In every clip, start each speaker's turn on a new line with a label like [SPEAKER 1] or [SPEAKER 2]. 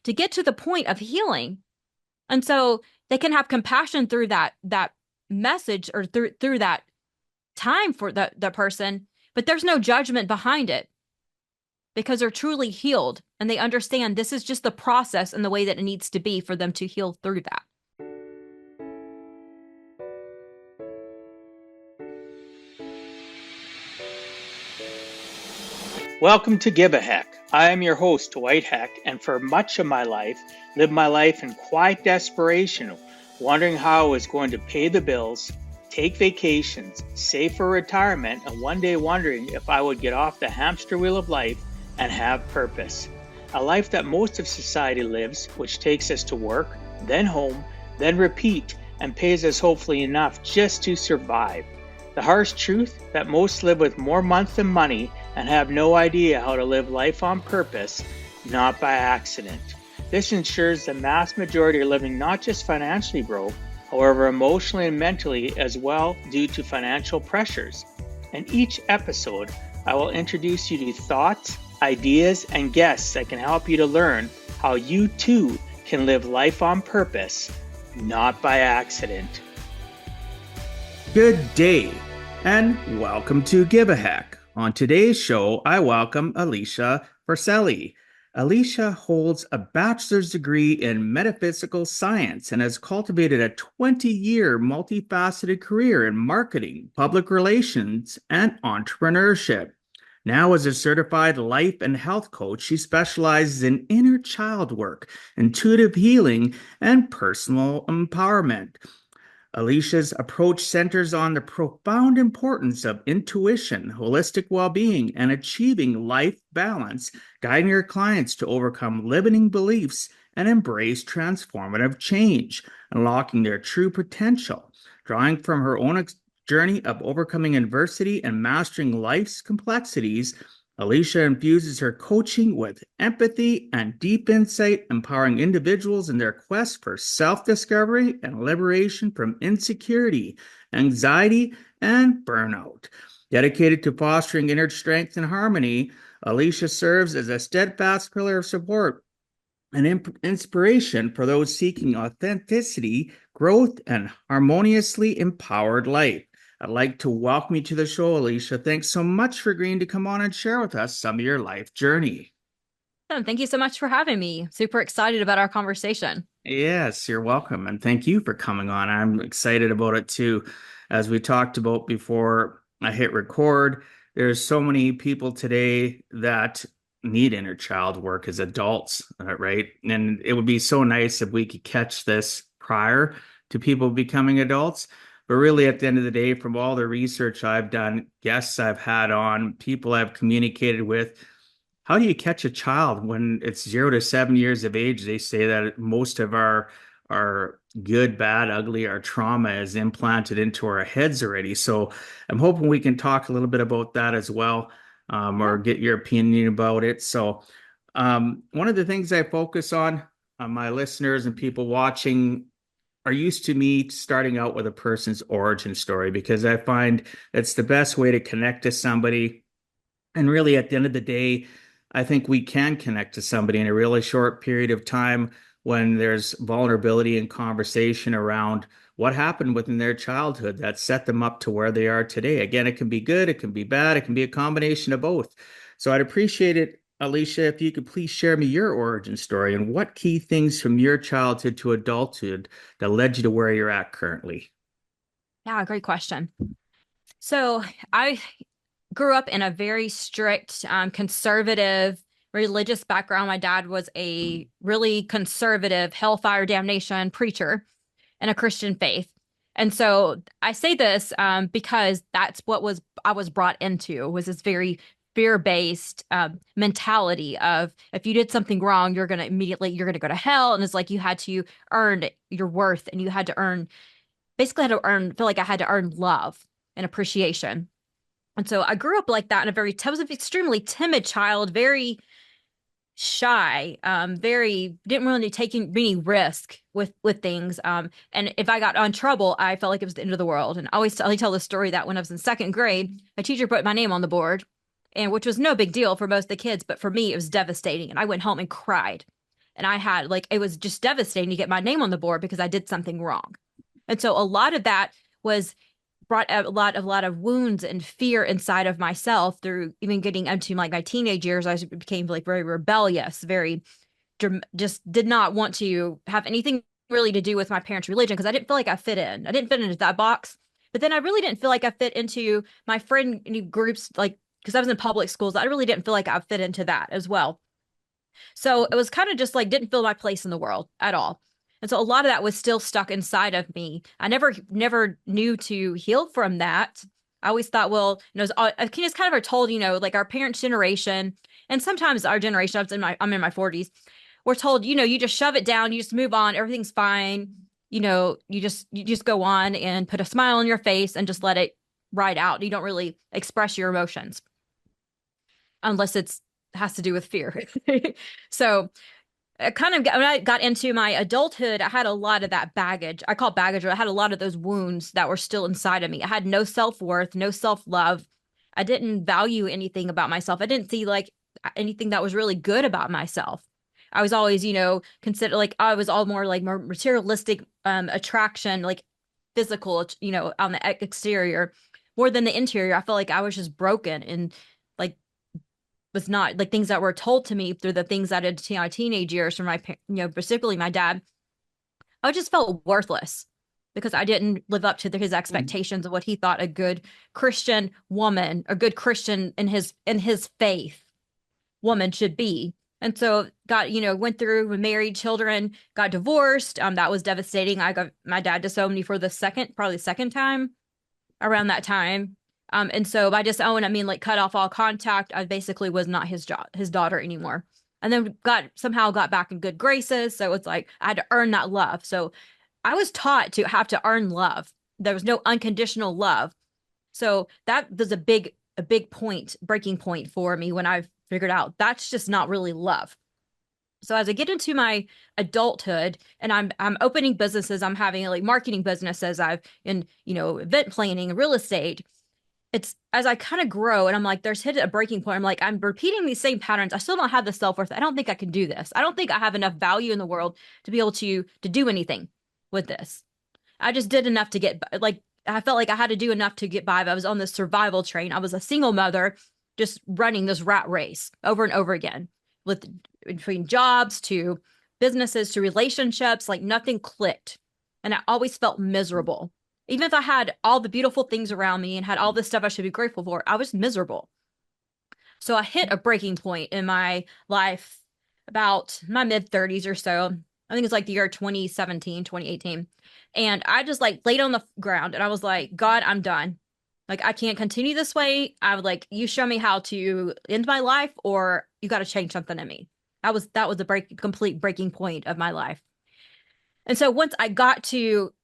[SPEAKER 1] to get to the point of healing. And so they can have compassion through that message or through that time for the person, but there's no judgment behind it because they're truly healed and they understand this is just the process and the way that it needs to be for them to heal through that.
[SPEAKER 2] Welcome to Give a Heck. I am your host, Dwight Heck, and for much of my life, lived my life in quiet desperation, wondering how I was going to pay the bills, take vacations, save for retirement, and one day wondering if I would get off the hamster wheel of life and have purpose. A life that most of society lives, which takes us to work, then home, then repeat, and pays us hopefully enough just to survive. The harsh truth that most live with more months than money and have no idea how to live life on purpose, not by accident. This ensures the mass majority are living not just financially broke, however emotionally and mentally as well due to financial pressures. In each episode, I will introduce you to thoughts, ideas, and guests that can help you to learn how you too can live life on purpose, not by accident.
[SPEAKER 3] Good day, and welcome to Give a Heck. On today's show, I welcome Alicia Farricielli. Alicia holds a bachelor's degree in metaphysical science and has cultivated a 20-year multifaceted career in marketing, public relations, and entrepreneurship. Now, as a certified life and health coach, she specializes in inner child work, intuitive healing, and personal empowerment. Alicia's approach centers on the profound importance of intuition, holistic well-being, and achieving life balance, guiding her clients to overcome limiting beliefs and embrace transformative change, unlocking their true potential. Drawing from her own journey of overcoming adversity and mastering life's complexities, Alicia infuses her coaching with empathy and deep insight, empowering individuals in their quest for self-discovery and liberation from insecurity, anxiety, and burnout. Dedicated to fostering inner strength and harmony, Alicia serves as a steadfast pillar of support and inspiration for those seeking authenticity, growth, and harmoniously empowered life. I'd like to welcome you to the show, Alicia. Thanks so much for agreeing to come on and share with us some of your life journey.
[SPEAKER 1] Thank you so much for having me. Super excited about our conversation.
[SPEAKER 3] Yes, you're welcome. And thank you for coming on. I'm excited about it too. As we talked about before I hit record, there's so many people today that need inner child work as adults, right? And it would be so nice if we could catch this prior to people becoming adults. But really, at the end of the day, from all the research I've done, guests I've had on, people I've communicated with, how do you catch a child when it's 0 to 7 years of age? They say that most of our good, bad, ugly, our trauma is implanted into our heads already. So I'm hoping we can talk a little bit about that as well, or get your opinion about it. So one of the things I focus on my listeners and people watching are used to me starting out with a person's origin story, because I find it's the best way to connect to somebody. And really, at the end of the day, I think we can connect to somebody in a really short period of time when there's vulnerability and conversation around what happened within their childhood that set them up to where they are today. Again, it can be good, it can be bad, it can be a combination of both. So I'd appreciate it, Alicia, if you could please share me your origin story and what key things from your childhood to adulthood that led you to where you're at currently.
[SPEAKER 1] Yeah, great question. So I grew up in a very strict, conservative, religious background. My dad was a really conservative, hellfire damnation preacher in a Christian faith. And so I say this because that's what I was brought into, was this very fear-based mentality of, if you did something wrong, you're going to go to hell. And it's like you had to earn your worth, and you had to feel like I had to earn love and appreciation. And so I grew up like that I was an extremely timid child, very shy, didn't really take any risk with things. And if I got in trouble, I felt like it was the end of the world. And I tell the story that when I was in second grade, a teacher put my name on the board, and which was no big deal for most of the kids, but for me, it was devastating. And I went home and cried. And I had like, it was just devastating to get my name on the board because I did something wrong. And so a lot of that was brought a lot of wounds and fear inside of myself through even getting into like my teenage years. I became like very rebellious, very just did not want to have anything really to do with my parents' religion because I didn't feel like I fit in. I didn't fit into that box. But then I really didn't feel like I fit into my friend groups, like because I was in public schools. I really didn't feel like I fit into that as well. So it was kind of just like didn't feel my place in the world at all. And so a lot of that was still stuck inside of me. I never knew to heal from that. I always thought, well, I just kind of are told, like our parents' generation, and sometimes our generation, I'm in my 40s, we're told, you just shove it down, you just move on, everything's fine. You just go on and put a smile on your face and just let it ride out. You don't really express your emotions unless it's has to do with fear. So when I got into my adulthood, I had a lot of that baggage. I call it baggage, but I had a lot of those wounds that were still inside of me. I had no self-worth, no self-love. I didn't value anything about myself. I didn't see like anything that was really good about myself. I was always, consider like I was all more materialistic attraction, like physical, on the exterior more than the interior. I felt like I was just broken and like was not like things that were told to me through the things I did in my teenage years from my, particularly my dad. I just felt worthless because I didn't live up to his expectations of what he thought a good Christian woman, a good Christian in his faith woman should be. And so went through, married, children, got divorced. That was devastating. My dad disowned me for probably the second time around that time. And so by disown, I mean like cut off all contact. I basically was not his daughter anymore. And then somehow got back in good graces. So it's like I had to earn that love. So I was taught to have to earn love. There was no unconditional love. So that was a breaking point for me when I figured out that's just not really love. So as I get into my adulthood and I'm opening businesses, I'm having like marketing businesses, I've in, event planning, real estate. It's as I kind of grow and I'm like, there's hit a breaking point. I'm like, I'm repeating these same patterns. I still don't have the self-worth. I don't think I can do this. I don't think I have enough value in the world to be able to do anything with this. I just did enough to get like I felt like I had to do enough to get by. I was on this survival train. I was a single mother just running this rat race over and over again with between jobs to businesses to relationships, like nothing clicked. And I always felt miserable. Even if I had all the beautiful things around me and had all this stuff I should be grateful for, I was miserable. So I hit a breaking point in my life about my mid 30s or so. I think it's like the year 2017, 2018. And I just like laid on the ground and I was like, God, I'm done. Like, I can't continue this way. I would like, you show me how to end my life or you got to change something in me. That was the complete breaking point of my life. And so once I got to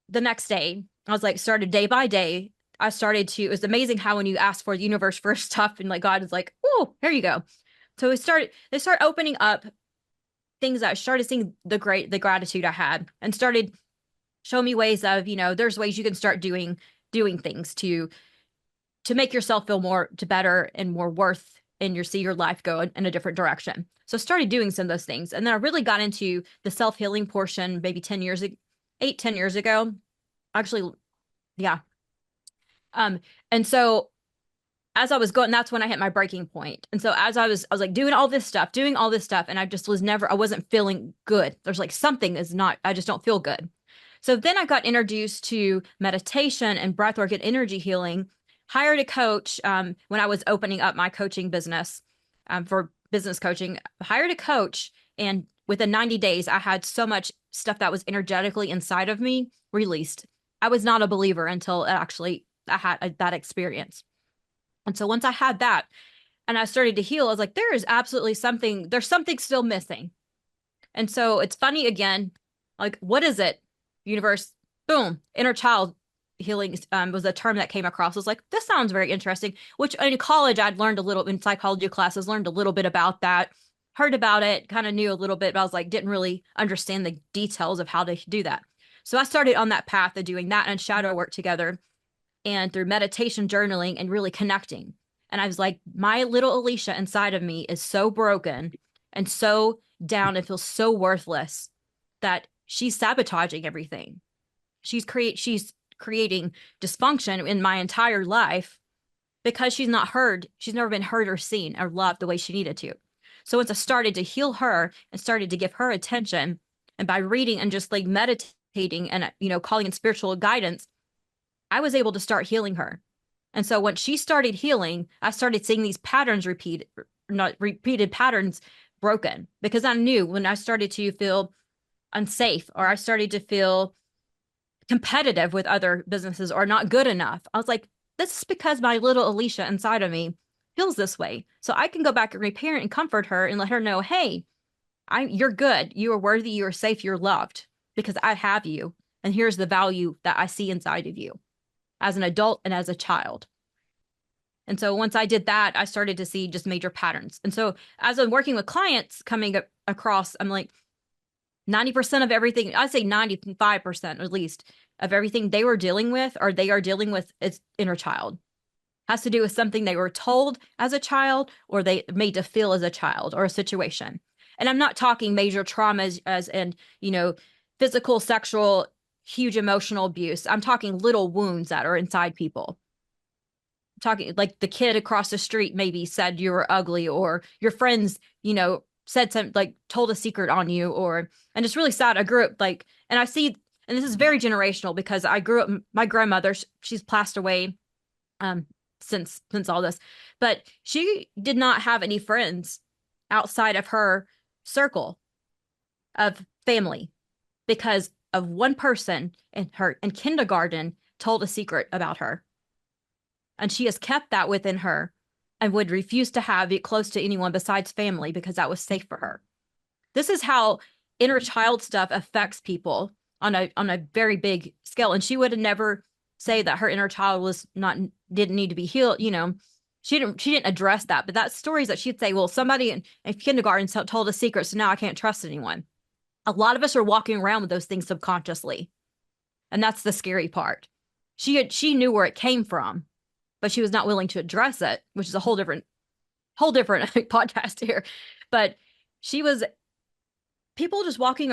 [SPEAKER 1] the next day, I was like, started day by day. It was amazing how when you ask for the universe for stuff and like God is like, oh, here you go. So they start opening up things that I started seeing the gratitude I had and started showing me ways of, there's ways you can start doing things to make yourself feel more to better and more worth and see your life go in a different direction. So I started doing some of those things. And then I really got into the self-healing portion maybe 10 years ago. Actually, yeah. And so as I was going, that's when I hit my breaking point. And so as I was like doing all this stuff, and I just I wasn't feeling good. There's like something I just don't feel good. So then I got introduced to meditation and breathwork and energy healing, hired a coach when I was opening up my coaching business for business coaching, hired a coach. And within 90 days, I had so much stuff that was energetically inside of me released. I was not a believer until I had that experience. And so once I had that and I started to heal, I was like, there's something still missing. And so it's funny again, like, what is it? Universe, boom, inner child healing was a term that came across. I was like, this sounds very interesting, which in college, I'd learned a little in psychology classes, learned a little bit about that, heard about it, kind of knew a little bit, but I was like, didn't really understand the details of how to do that. So I started on that path of doing that and shadow work together and through meditation, journaling, and really connecting. And I was like, my little Alicia inside of me is so broken and so down and feels so worthless that she's sabotaging everything. She's creating dysfunction in my entire life because she's not heard. She's never been heard or seen or loved the way she needed to. So once I started to heal her and started to give her attention, and by reading and just like meditating and calling in spiritual guidance, I was able to start healing her. And so when she started healing, I started seeing these patterns not repeated patterns broken, because I knew when I started to feel unsafe or I started to feel competitive with other businesses or not good enough, I was like, this is because my little Alicia inside of me feels this way. So I can go back and reparent and comfort her and let her know, hey, you're good. You are worthy. You are safe. You're loved because I have you. And here's the value that I see inside of you as an adult and as a child. And so once I did that, I started to see just major patterns. And so as I'm working with clients coming across, I'm like, 90% of everything, I'd say 95% at least of everything they were dealing with or they are dealing with is inner child. Has to do with something they were told as a child or they made to feel as a child or a situation. And I'm not talking major traumas as in, physical, sexual, huge emotional abuse. I'm talking little wounds that are inside people. I'm talking like the kid across the street maybe said you were ugly, or your friends, said something like told a secret on you, and it's really sad. I grew up and I see, and this is very generational because I grew up, my grandmother, she's passed away since all this, but she did not have any friends outside of her circle of family because of one person in kindergarten told a secret about her. And she has kept that within her and would refuse to have it close to anyone besides family because that was safe for her. This is how inner child stuff affects people on a very big scale. And she would never say that her inner child didn't need to be healed. She didn't address that. But that's stories that she'd say, well, somebody in kindergarten told a secret, so now I can't trust anyone. A lot of us are walking around with those things subconsciously. And that's the scary part. She knew where it came from, but she was not willing to address it, which is a whole different podcast here. But people just walking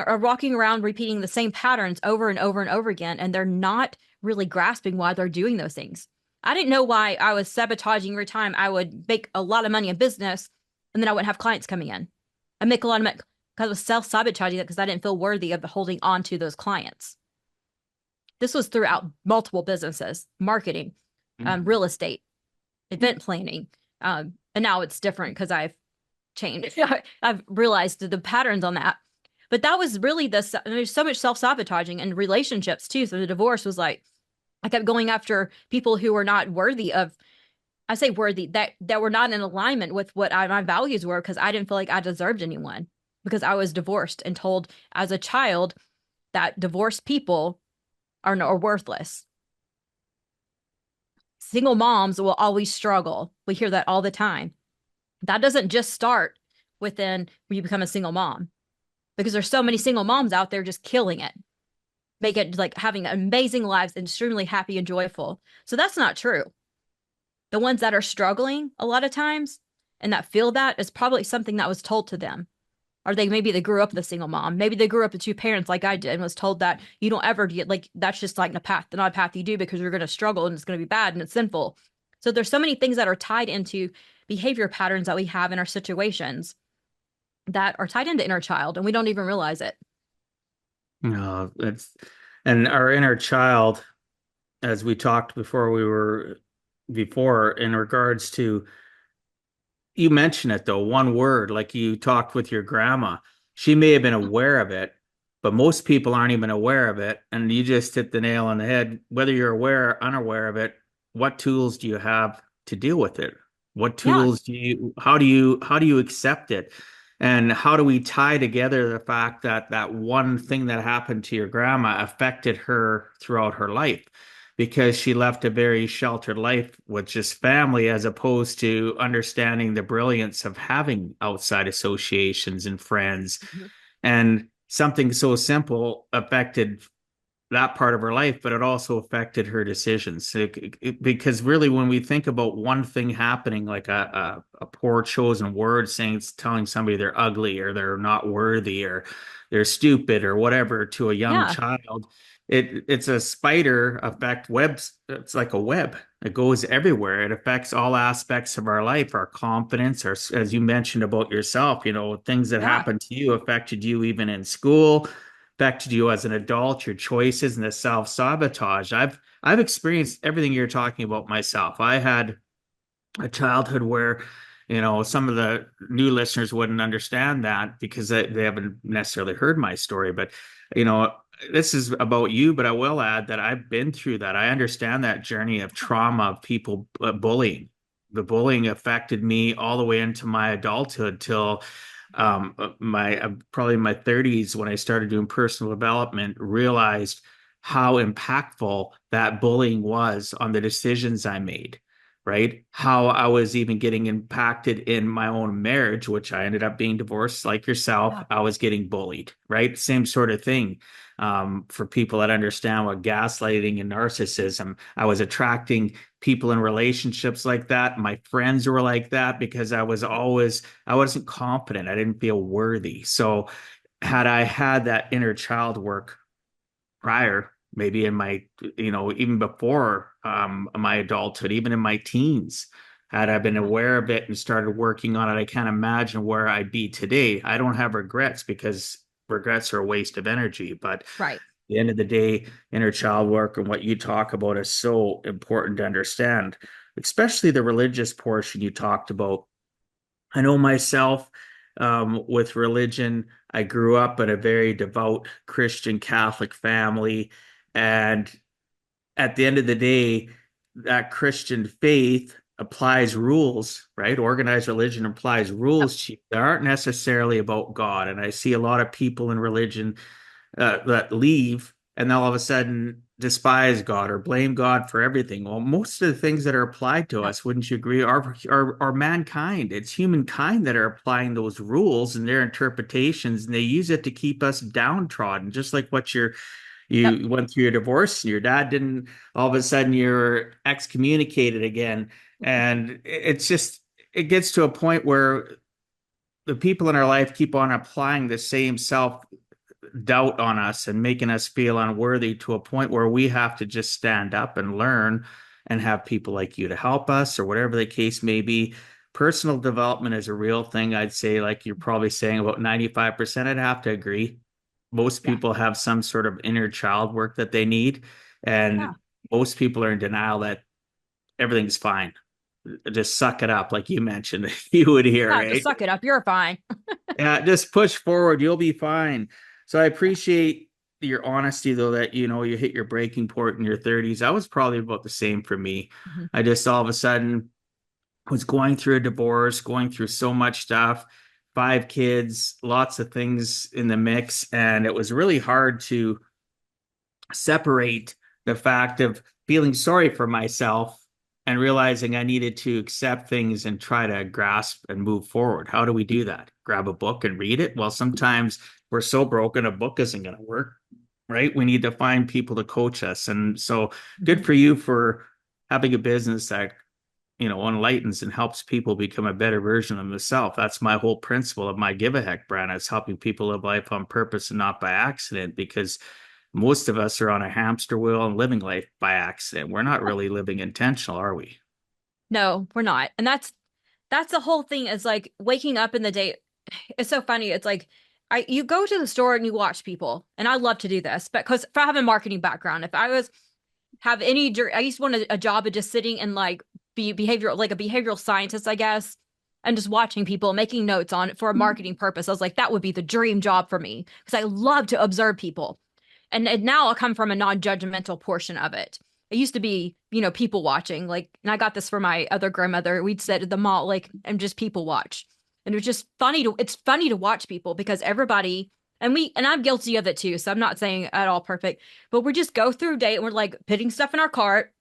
[SPEAKER 1] around repeating the same patterns over and over and over again, and they're not really grasping why they're doing those things. I didn't know why I was sabotaging every time I would make a lot of money in business, and then I wouldn't have clients coming in. I make a lot of money because I was self-sabotaging it because I didn't feel worthy of holding on to those clients. This was throughout multiple businesses, marketing, real estate, event planning. And now it's different because I've changed. I've realized the patterns on that. But that was really there's so much self-sabotaging and relationships too. So the divorce was like, I kept going after people who were not worthy of, I say worthy, that were not in alignment with what my values were, because I didn't feel like I deserved anyone because I was divorced and told as a child that divorced people are worthless. Single moms will always struggle. We hear that all the time. That doesn't just start when you become a single mom, because there's so many single moms out there just killing it, make it like having amazing lives, extremely happy and joyful. So that's not true. The ones that are struggling a lot of times and that feel that is probably something that was told to them. Or maybe they grew up with a single mom. Maybe they grew up with two parents like I did and was told that you don't ever get that's just like not a path you do because you're going to struggle and it's going to be bad and it's sinful. So there's so many things that are tied into behavior patterns that we have in our situations that are tied into inner child, and we don't even realize it.
[SPEAKER 3] No, and our inner child, as we talked before in regards to, you mentioned it though, one word, like you talked with your grandma. She may have been aware of it, but most people aren't even aware of it. And you just hit the nail on the head. Whether you're aware or unaware of it, what tools do you have to deal with it? What tools how do you accept it? And how do we tie together the fact that that one thing that happened to your grandma affected her throughout her life? Because she left a very sheltered life with just family, as opposed to understanding the brilliance of having outside associations and friends.
[SPEAKER 1] Mm-hmm.
[SPEAKER 3] And something so simple affected that part of her life, but it also affected her decisions. Because really, when we think about one thing happening, like a poor chosen word saying, it's telling somebody they're ugly or they're not worthy or they're stupid or whatever to a young
[SPEAKER 1] Yeah.
[SPEAKER 3] child, it's a spider effect webs. It's like a web. It goes everywhere. It affects all aspects of our life, our confidence, our, as you mentioned about yourself, things that
[SPEAKER 1] Yeah.
[SPEAKER 3] happened to you affected you even in school, affected you as an adult, your choices and the self-sabotage. I've experienced everything you're talking about myself. I had a childhood where, some of the new listeners wouldn't understand that because they haven't necessarily heard my story. But, you know, this is about you, but I will add that I've been through that. I understand that journey of trauma of people bullying. The bullying affected me all the way into my adulthood till my probably in my 30s when I started doing personal development, realized how impactful that bullying was on the decisions I made, right? How I was even getting impacted in my own marriage, which I ended up being divorced like yourself.
[SPEAKER 1] Yeah.
[SPEAKER 3] I was getting bullied, right? Same sort of thing. For people that understand what gaslighting and narcissism, I was attracting people in relationships like that. My friends were like that because I wasn't confident. I didn't feel worthy. So had I had that inner child work prior, maybe in my, even before my adulthood, even in my teens, had I been aware of it and started working on it, I can't imagine where I'd be today. I don't have regrets because regrets are a waste of energy. But at
[SPEAKER 1] Right.
[SPEAKER 3] the end of the day, inner child work and what you talk about is so important to understand, especially the religious portion you talked about. I know myself with religion, I grew up in a very devout Christian Catholic family. And at the end of the day, that Christian faith applies rules, right? Organized religion applies
[SPEAKER 1] Yep.
[SPEAKER 3] rules to you that aren't necessarily about God. And I see a lot of people in religion that leave and then all of a sudden despise God or blame God for everything. Well, most of the things that are applied to
[SPEAKER 1] Yep.
[SPEAKER 3] us, wouldn't you agree, are mankind. It's humankind that are applying those rules and their interpretations, and they use it to keep us downtrodden, just like what
[SPEAKER 1] Yep.
[SPEAKER 3] you went through your divorce and your dad didn't, all of a sudden you're excommunicated again. And it's just, it gets to a point where the people in our life keep on applying the same self doubt on us and making us feel unworthy to a point where we have to just stand up and learn and have people like you to help us or whatever the case may be. Personal development is a real thing. I'd say, like you're probably saying, about 95%. I'd have to agree. Most
[SPEAKER 1] Yeah.
[SPEAKER 3] people have some sort of inner child work that they need.
[SPEAKER 1] Yeah.
[SPEAKER 3] And most people are in denial that everything's fine. Just suck it up, like you mentioned, you would hear,
[SPEAKER 1] Yeah. Just
[SPEAKER 3] right?
[SPEAKER 1] suck it up. You're fine.
[SPEAKER 3] Yeah, just push forward. You'll be fine. So I appreciate your honesty, though, that you hit your breaking point in your 30s. That was probably about the same for me.
[SPEAKER 1] Mhm.
[SPEAKER 3] I just all of a sudden was going through a divorce, going through so much stuff, 5 kids, lots of things in the mix, and it was really hard to separate the fact of feeling sorry for myself and realizing I needed to accept things and try to grasp and move forward. How do we do that? Grab a book and read it? Well, sometimes we're so broken, a book isn't going to work, right? We need to find people to coach us. And so good
[SPEAKER 1] Mhm.
[SPEAKER 3] for you for having a business that enlightens and helps people become a better version of themselves. That's my whole principle of my Give a Heck brand. It's helping people live life on purpose and not by accident, because most of us are on a hamster wheel and living life by accident. We're not really living intentional, are we?
[SPEAKER 1] No, we're not. And that's the whole thing is like waking up in the day. It's so funny. It's like you go to the store and you watch people, and I love to do this, but because if I have a marketing background, if I was have any, I used to want a job of just sitting and like be behavioral, like a behavioral scientist, I guess, and just watching people, making notes on it for a marketing purpose. I was like, that would be the dream job for me because I love to observe people. And now I'll come from a non-judgmental portion of it. It used to be, people watching, like, and I got this from my other grandmother. We'd sit at the mall, like, and just people watch. And it was just it's funny to watch people because everybody, and I'm guilty of it too. So I'm not saying at all perfect, but we just go through day and we're like putting stuff in our cart,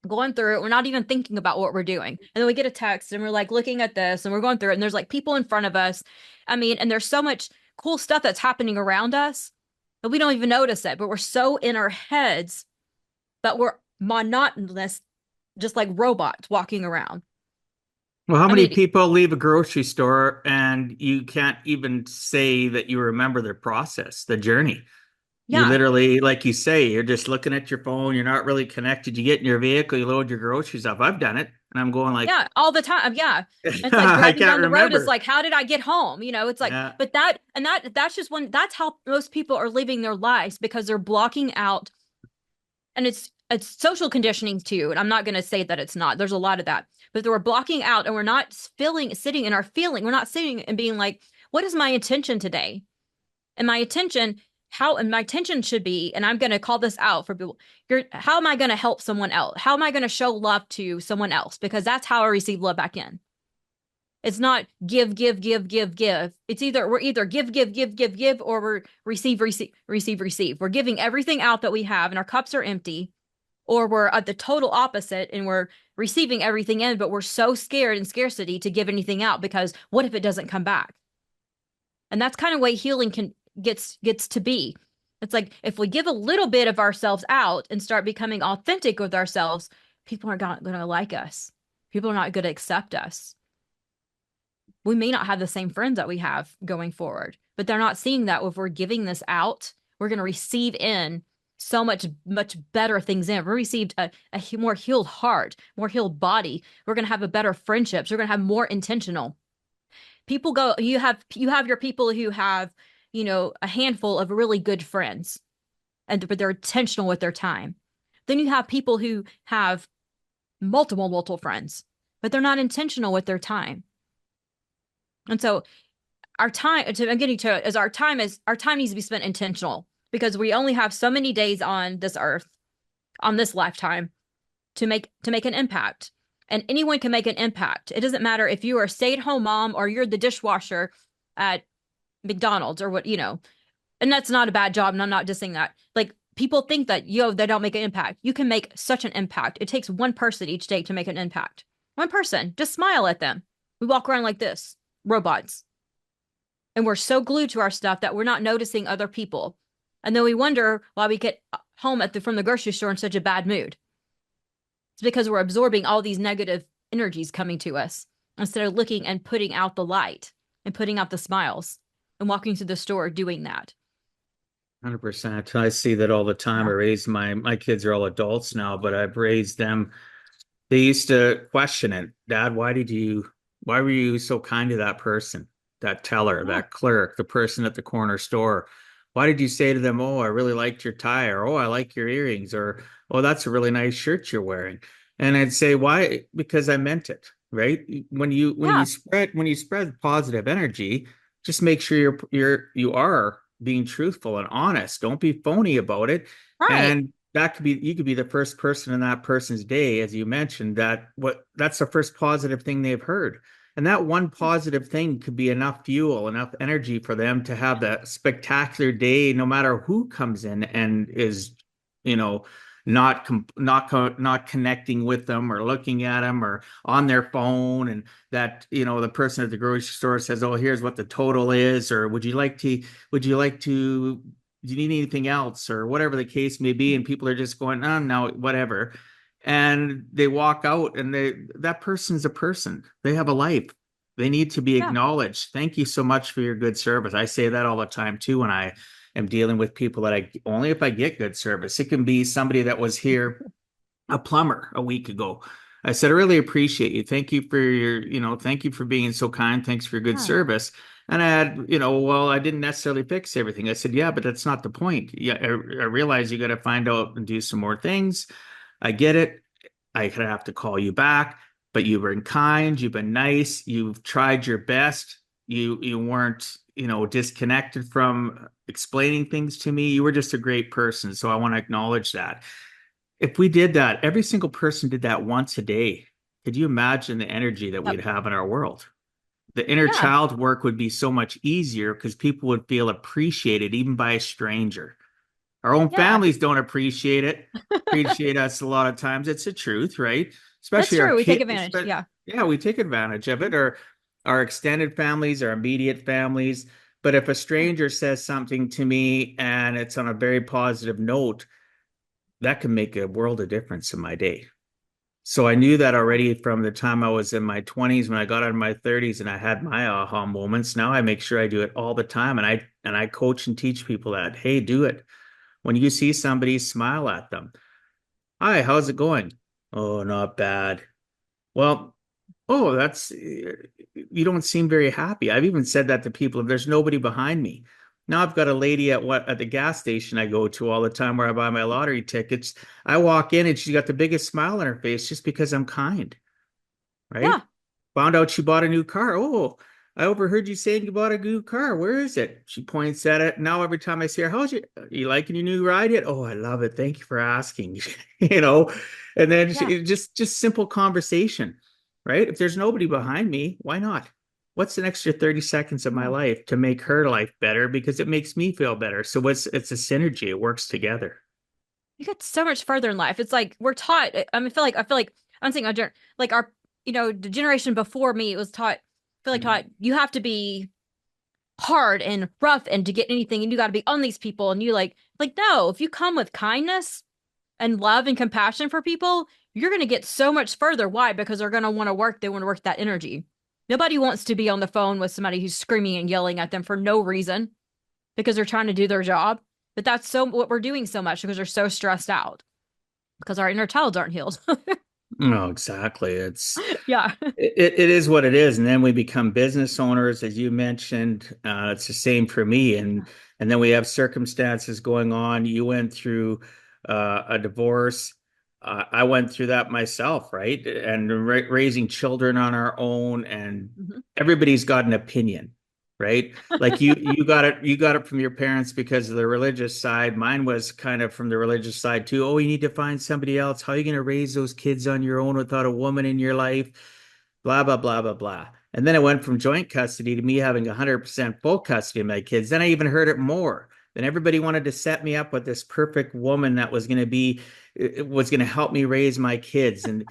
[SPEAKER 1] going through it. We're not even thinking about what we're doing. And then we get a text and we're like looking at this and we're going through it. And there's like people in front of us. I mean, and there's so much cool stuff that's happening around us, but we don't even notice it. But we're so in our heads that we're monotonous, just like robots walking around.
[SPEAKER 3] Well, how
[SPEAKER 1] I
[SPEAKER 3] many
[SPEAKER 1] mean,
[SPEAKER 3] people leave a grocery store and you can't even say that you remember the process, the journey? You
[SPEAKER 1] yeah,
[SPEAKER 3] literally, like you say, you're just looking at your phone. You're not really connected. You get in your vehicle, you load your groceries up. I've done it, and I'm going like,
[SPEAKER 1] yeah, all the time. Yeah. It's like
[SPEAKER 3] I
[SPEAKER 1] driving
[SPEAKER 3] can't
[SPEAKER 1] down the road is
[SPEAKER 3] remember.
[SPEAKER 1] like, how did I get home? It's like,
[SPEAKER 3] Yeah,
[SPEAKER 1] but that's just that's how most people are living their lives because they're blocking out, and it's social conditioning too. And I'm not going to say that it's not. There's a lot of that, but we're blocking out and we're not sitting in our feeling. We're not sitting and being like, what is my intention today? And my intention, my intention should be, and I'm going to call this out for people. How am I going to help someone else? How am I going to show love to someone else? Because that's how I receive love back in. It's not give, give, give, give, give. We're either give, give, give, give, give, or we're receive, receive, receive, receive. We're giving everything out that we have, and our cups are empty, or we're at the total opposite and we're receiving everything in, but we're so scared in scarcity to give anything out because what if it doesn't come back? And that's kind of way healing gets to be. It's like if we give a little bit of ourselves out and start becoming authentic with ourselves, people are not going to like us. People are not going to accept us. We may not have the same friends that we have going forward, but they're not seeing that if we're giving this out, we're going to receive in so much better things in. We received a more healed heart, more healed body. We're going to have a better friendships. We're going to have more intentional people. You have your people who have, a handful of really good friends, but they're intentional with their time. Then you have people who have multiple friends, but they're not intentional with their time. And so I'm getting to it, is our time needs to be spent intentional because we only have so many days on this earth, on this lifetime, to make an impact. And anyone can make an impact. It doesn't matter if you are a stay-at-home mom or you're the dishwasher at McDonald's or what. And that's not a bad job, and I'm not just saying that. Like people think that they don't make an impact. You can make such an impact. It takes one person each day to make an impact. One person. Just smile at them. We walk around like this, robots. And we're so glued to our stuff that we're not noticing other people. And then we wonder why we get home from the grocery store in such a bad mood. It's because we're absorbing all these negative energies coming to us instead of looking and putting out the light and putting out the smiles and walking through the store doing that.
[SPEAKER 3] 100%. I see that all the time. I
[SPEAKER 1] Yeah.
[SPEAKER 3] raised my kids are all adults now, but I've raised them. They used to question it. Dad, why were you so kind to that person, that teller,
[SPEAKER 1] Yeah.
[SPEAKER 3] that clerk, the person at the corner store? Why did you say to them, oh, I really liked your tie, or oh, I like your earrings, or oh, that's a really nice shirt you're wearing? And I'd say, why? Because I meant it, right?
[SPEAKER 1] Yeah.
[SPEAKER 3] When you spread positive energy, just make sure you are being truthful and honest. Don't be phony about it.
[SPEAKER 1] Right.
[SPEAKER 3] And that could be you could be the first person in that person's day, as you mentioned, that's the first positive thing they've heard. And that one positive thing could be enough fuel, enough energy for them to have that spectacular day, no matter who comes in and is, you know, not connecting with them or looking at them or on their phone. And that, the person at the grocery store says, oh, here's what the total is, or would you like to do you need anything else, or whatever the case may be, and people are just going, oh, no, whatever, and they walk out, and that person's a person, they have a life, they need to be
[SPEAKER 1] Yeah.
[SPEAKER 3] acknowledged. Thank you so much for your good service. I say that all the time too when I am dealing with people, that I only if I get good service. It can be somebody that was here, a plumber, a week ago. I said, I really appreciate you. Thank you for being so kind. Thanks for your good
[SPEAKER 1] Yeah.
[SPEAKER 3] service. And I had, well, I didn't necessarily fix everything. I said, yeah, but that's not the point. Yeah, I realize you got to find out and do some more things. I get it. I could have to call you back, but you've been kind. You've been nice. You've tried your best. You weren't, disconnected from explaining things to me. You were just a great person. So I want to acknowledge that. If we did that, every single person did that once a day, could you imagine the energy that
[SPEAKER 1] Yep.
[SPEAKER 3] we'd have in our world? The inner
[SPEAKER 1] Yeah.
[SPEAKER 3] child work would be so much easier because people would feel appreciated even by a stranger. Our own
[SPEAKER 1] Yeah.
[SPEAKER 3] families don't appreciate us a lot of times. It's the truth, right?
[SPEAKER 1] That's
[SPEAKER 3] Especially our
[SPEAKER 1] true. We take
[SPEAKER 3] kids.
[SPEAKER 1] advantage.
[SPEAKER 3] But
[SPEAKER 1] Yeah.
[SPEAKER 3] yeah, we take advantage of it, or our extended families, our immediate families. But if a
[SPEAKER 1] Yeah.
[SPEAKER 3] stranger says something to me and and it's on a very positive note, that can make a world of difference in my day. So I knew that already from the time I was in my 20s. When I got out of my 30s and I had my aha moments, now I make sure I do it all the time. And I coach and teach people that, hey, do it. When you see somebody, smile at them. Hi, how's it going? Oh, not bad. Well, oh, you don't seem very happy. I've even said that to people if there's nobody behind me. Now I've got a lady at the gas station I go to all the time where I buy my lottery tickets. I walk in and she's got the biggest smile on her face just because I'm kind, right?
[SPEAKER 1] Yeah.
[SPEAKER 3] Found out she bought a new car. Oh, I overheard you saying you bought a new car. Where is it? She points at it. Now every time I see her, you liking your new ride yet? Oh, I love it. Thank you for asking. you know, and then
[SPEAKER 1] Yeah.
[SPEAKER 3] just simple conversation, right? If there's nobody behind me, why not? What's an extra 30 seconds of my
[SPEAKER 1] Yeah.
[SPEAKER 3] life to make her life better because it makes me feel better. So it's a synergy. It works together.
[SPEAKER 1] You get so much further in life. It's like we're taught. I mean, I feel like I'm saying like our, the generation before me was taught. I feel like taught you have to be hard and rough and to get anything, and you got to be on these people, and you like no. If you come with kindness and love and compassion for people, you're gonna get so much further. Why? Because they're gonna want to work. They want to work that energy. Nobody wants to be on the phone with somebody who's screaming and yelling at them for no reason because they're trying to do their job. But that's so what we're doing so much because we're so stressed out because our inner childs aren't healed.
[SPEAKER 3] No, exactly.
[SPEAKER 1] Yeah.
[SPEAKER 3] It is what it is, and then we become business owners, as you mentioned. It's the same for me, and then we have circumstances going on. You went through a divorce. I went through that myself, right? And raising children on our own, and
[SPEAKER 1] Mhm.
[SPEAKER 3] everybody's got an opinion, right? Like you got it from your parents because of the religious side. Mine was kind of from the religious side too. Oh, you need to find somebody else. How are you going to raise those kids on your own without a woman in your life? Blah blah blah blah blah. And then it went from joint custody to me having 100% full custody of my kids. Then I even heard it more. Then everybody wanted to set me up with this perfect woman that was going to help me raise my kids, and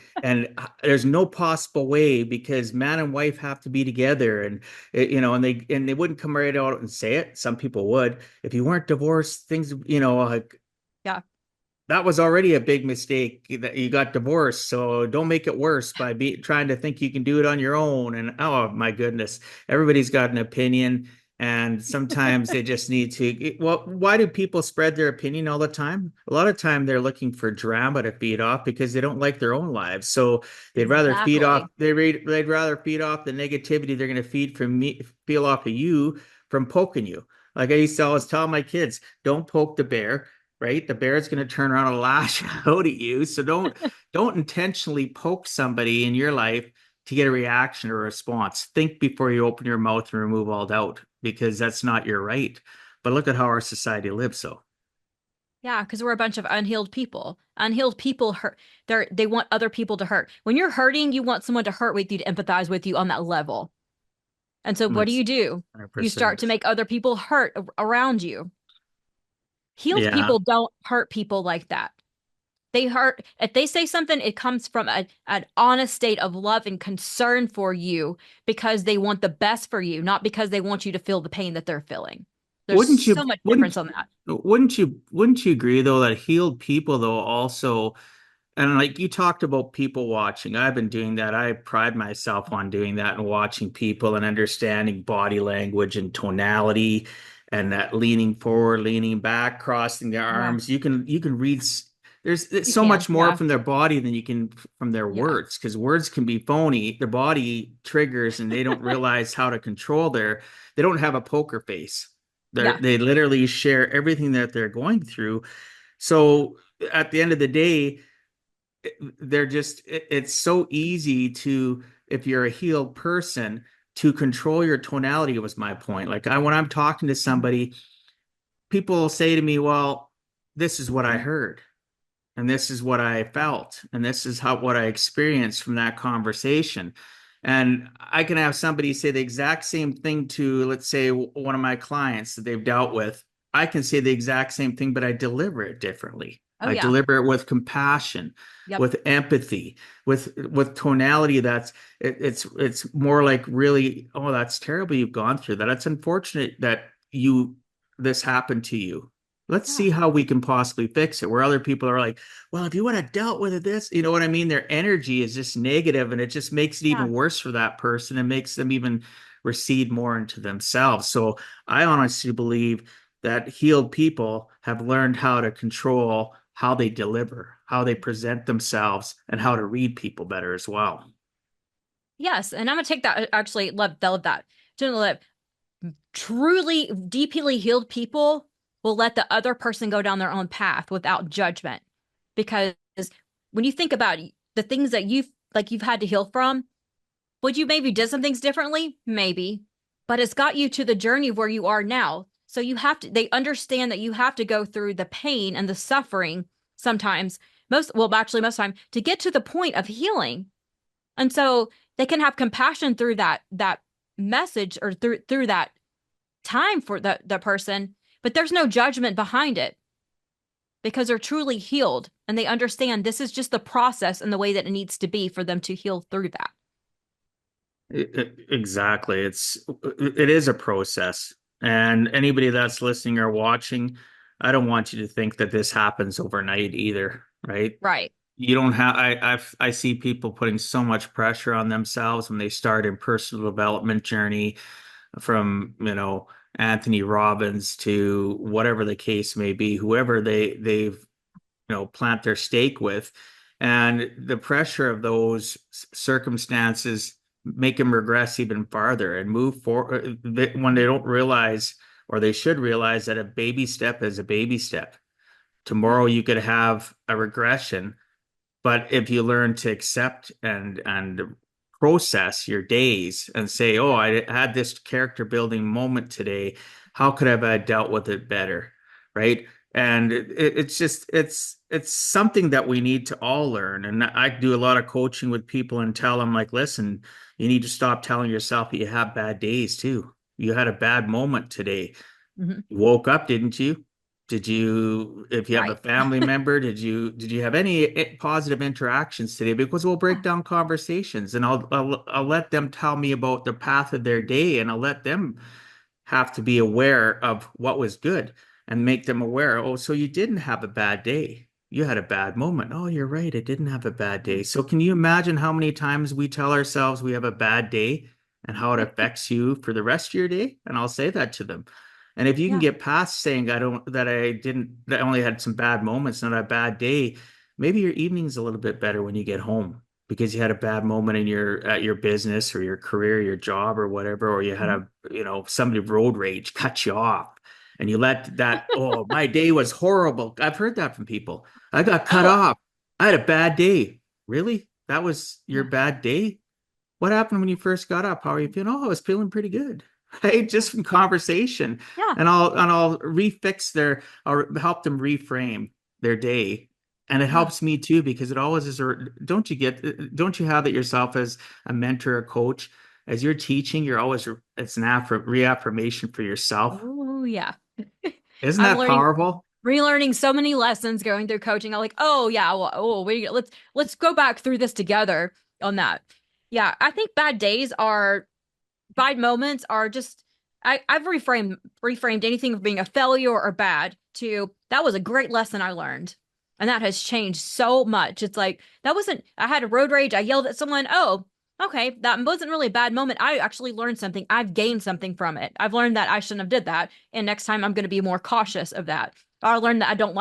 [SPEAKER 3] there's no possible way because man and wife have to be together, and they wouldn't come right out and say it. Some people would. If you weren't divorced, things, like
[SPEAKER 1] Yeah.
[SPEAKER 3] that was already a big mistake that you got divorced. So don't make it worse by trying to think you can do it on your own. And oh my goodness, everybody's got an opinion. And sometimes they just need to. Well, why do people spread their opinion all the time? A lot of time they're looking for drama to feed off because they don't like their own lives. So
[SPEAKER 1] Exactly.
[SPEAKER 3] they'd rather feed off the negativity they're going to feel off of you from poking you. Like I used to always tell my kids, don't poke the bear, right? The bear is going to turn around and lash out at you. So don't intentionally poke somebody in your life to get a reaction or a response. Think before you open your mouth and remove all doubt, because that's not your right. But look at how our society lives. So
[SPEAKER 1] Yeah, because we're a bunch of unhealed people. Unhealed people hurt. They want other people to hurt. When you're hurting, you want someone to hurt with you, to empathize with you on that level. And so what
[SPEAKER 3] that's
[SPEAKER 1] do? You start
[SPEAKER 3] 100%.
[SPEAKER 1] to make other people hurt around you. Healed
[SPEAKER 3] Yeah.
[SPEAKER 1] people don't hurt people like that. They hurt if they say something, it comes from an honest state of love and concern for you because they want the best for you, not because they want you to feel the pain that they're feeling. There's
[SPEAKER 3] Wouldn't you
[SPEAKER 1] so much
[SPEAKER 3] wouldn't
[SPEAKER 1] difference on that.
[SPEAKER 3] wouldn't you agree though that healed people though also, and like you talked about people watching. I've been doing that. I pride myself on doing that and watching people and understanding body language and tonality and that leaning forward, leaning back, crossing their
[SPEAKER 1] Yeah,
[SPEAKER 3] arms. You can read there's
[SPEAKER 1] you
[SPEAKER 3] so
[SPEAKER 1] can.
[SPEAKER 3] much more
[SPEAKER 1] Yeah,
[SPEAKER 3] from their body than you can from their
[SPEAKER 1] yeah,
[SPEAKER 3] words, because words can be phony. Their body triggers and they don't realize how to control they don't have a poker face.
[SPEAKER 1] yeah.
[SPEAKER 3] They literally share everything that they're going through. So at the end of the day, it's so easy to, if you're a healed person, to control your tonality, was my point. Like when I'm talking to
[SPEAKER 1] Mhm.
[SPEAKER 3] somebody, people will say to me, well, this is what I heard, and this is what I felt, and this is what I experienced from that conversation. And I can have somebody say the exact same thing to, let's say, one of my clients that they've dealt with. I can say the exact same thing, but I deliver it differently.
[SPEAKER 1] Oh
[SPEAKER 3] I
[SPEAKER 1] yeah.
[SPEAKER 3] deliver it with compassion,
[SPEAKER 1] Yep.
[SPEAKER 3] with empathy, with tonality. It's more like, really, oh, that's terrible you've gone through that. It's unfortunate that you this happened to you. Let's
[SPEAKER 1] Yeah.
[SPEAKER 3] see how we can possibly fix it. Where other people are like, well, if you would have dealt with it, this, you know what I mean? Their energy is just negative, and it just makes it
[SPEAKER 1] Yeah.
[SPEAKER 3] even worse for that person and makes them even recede more into themselves. So I honestly believe that healed people have learned how to control how they deliver, how they present themselves, and how to read people better as well.
[SPEAKER 1] Yes. And I'm gonna take that actually love that. To live. Truly deeply healed people will let the other person go down their own path without judgment. Because when you think about the things that you've had to heal from, would you maybe did some things differently? Maybe. But it's got you to the journey where you are now. So you have to, they understand that you have to go through the pain and the suffering sometimes, actually most time, to get to the point of healing. And so they can have compassion through that message or through that time for the person, but there's no judgment behind it because they're truly healed and they understand this is just the process and the way that it needs to be for them to heal through that.
[SPEAKER 3] Exactly. It is a process. And anybody that's listening or watching, I don't want you to think that this happens overnight either, right?
[SPEAKER 1] Right.
[SPEAKER 3] You don't have I see people putting so much pressure on themselves when they start in personal development journey from, Anthony Robbins to whatever the case may be, whoever they've plant their stake with. And the pressure of those circumstances make them regress even farther and move forward when they don't realize, or they should realize, that a baby step is a baby step.
[SPEAKER 1] Yeah.
[SPEAKER 3] Tomorrow you could have a regression, but if you learn to accept and process your days and say, "Oh, I had this character building moment today. How could I have dealt with it better?" Right? And it's just it's something that we need to all learn. And I do a lot of coaching with people and tell them, like, listen, you need to stop telling yourself you have bad days too. You had a bad moment today.
[SPEAKER 1] Hmm.
[SPEAKER 3] You woke up, didn't you? Did you, if you have a
[SPEAKER 1] Right.
[SPEAKER 3] family member, did you have any positive interactions today? Because we'll break
[SPEAKER 1] Yeah.
[SPEAKER 3] down conversations, and I'll let them tell me about the path of their day, and I'll let them have to be aware of what was good and make them aware. Oh, so you didn't have a bad day. You had a bad moment. Oh, you're right. I didn't have a bad
[SPEAKER 1] Yeah.
[SPEAKER 3] day. So can you imagine how many times we tell ourselves we have a bad day and how it affects you for the rest of your day? And I'll say that to them. And if you can
[SPEAKER 1] Yeah.
[SPEAKER 3] get past saying that I only had some bad moments, not a bad day, maybe your evening's a little bit better when you get home because you had a bad moment in your at your business or your career, your job or whatever, or you had
[SPEAKER 1] Mhm.
[SPEAKER 3] somebody road rage cut you off and you let that, oh, my day was horrible. I've heard that from people. I got cut
[SPEAKER 1] Oh,
[SPEAKER 3] off. I had a bad day. Really? That was your
[SPEAKER 1] yeah.
[SPEAKER 3] bad day? What happened when you first got up? How are you feeling? Oh, I was feeling pretty good. Right?
[SPEAKER 1] Yeah.
[SPEAKER 3] Just from conversation.
[SPEAKER 1] Yeah.
[SPEAKER 3] And I'll I'll help them reframe their day. And it
[SPEAKER 1] Yeah.
[SPEAKER 3] helps me too because it always is don't you have it yourself as a mentor, a coach? As you're teaching, it's an reaffirmation for yourself.
[SPEAKER 1] Oh, yeah.
[SPEAKER 3] Isn't
[SPEAKER 1] I'm
[SPEAKER 3] that
[SPEAKER 1] learning,
[SPEAKER 3] powerful?
[SPEAKER 1] relearning so many lessons going through coaching. I'm like, oh yeah, well, oh, let's go back through this together on that. Yeah, I think bad moments are just I've reframed anything of being a failure or bad to that was a great lesson I learned. And that has changed so much. It's like that wasn't I had a road rage, I yelled at someone. Oh, okay, that wasn't really a bad moment. I actually learned something. I've gained something from it. I've learned that I shouldn't have did that. And next time I'm going to be more cautious of that. I learned that I don't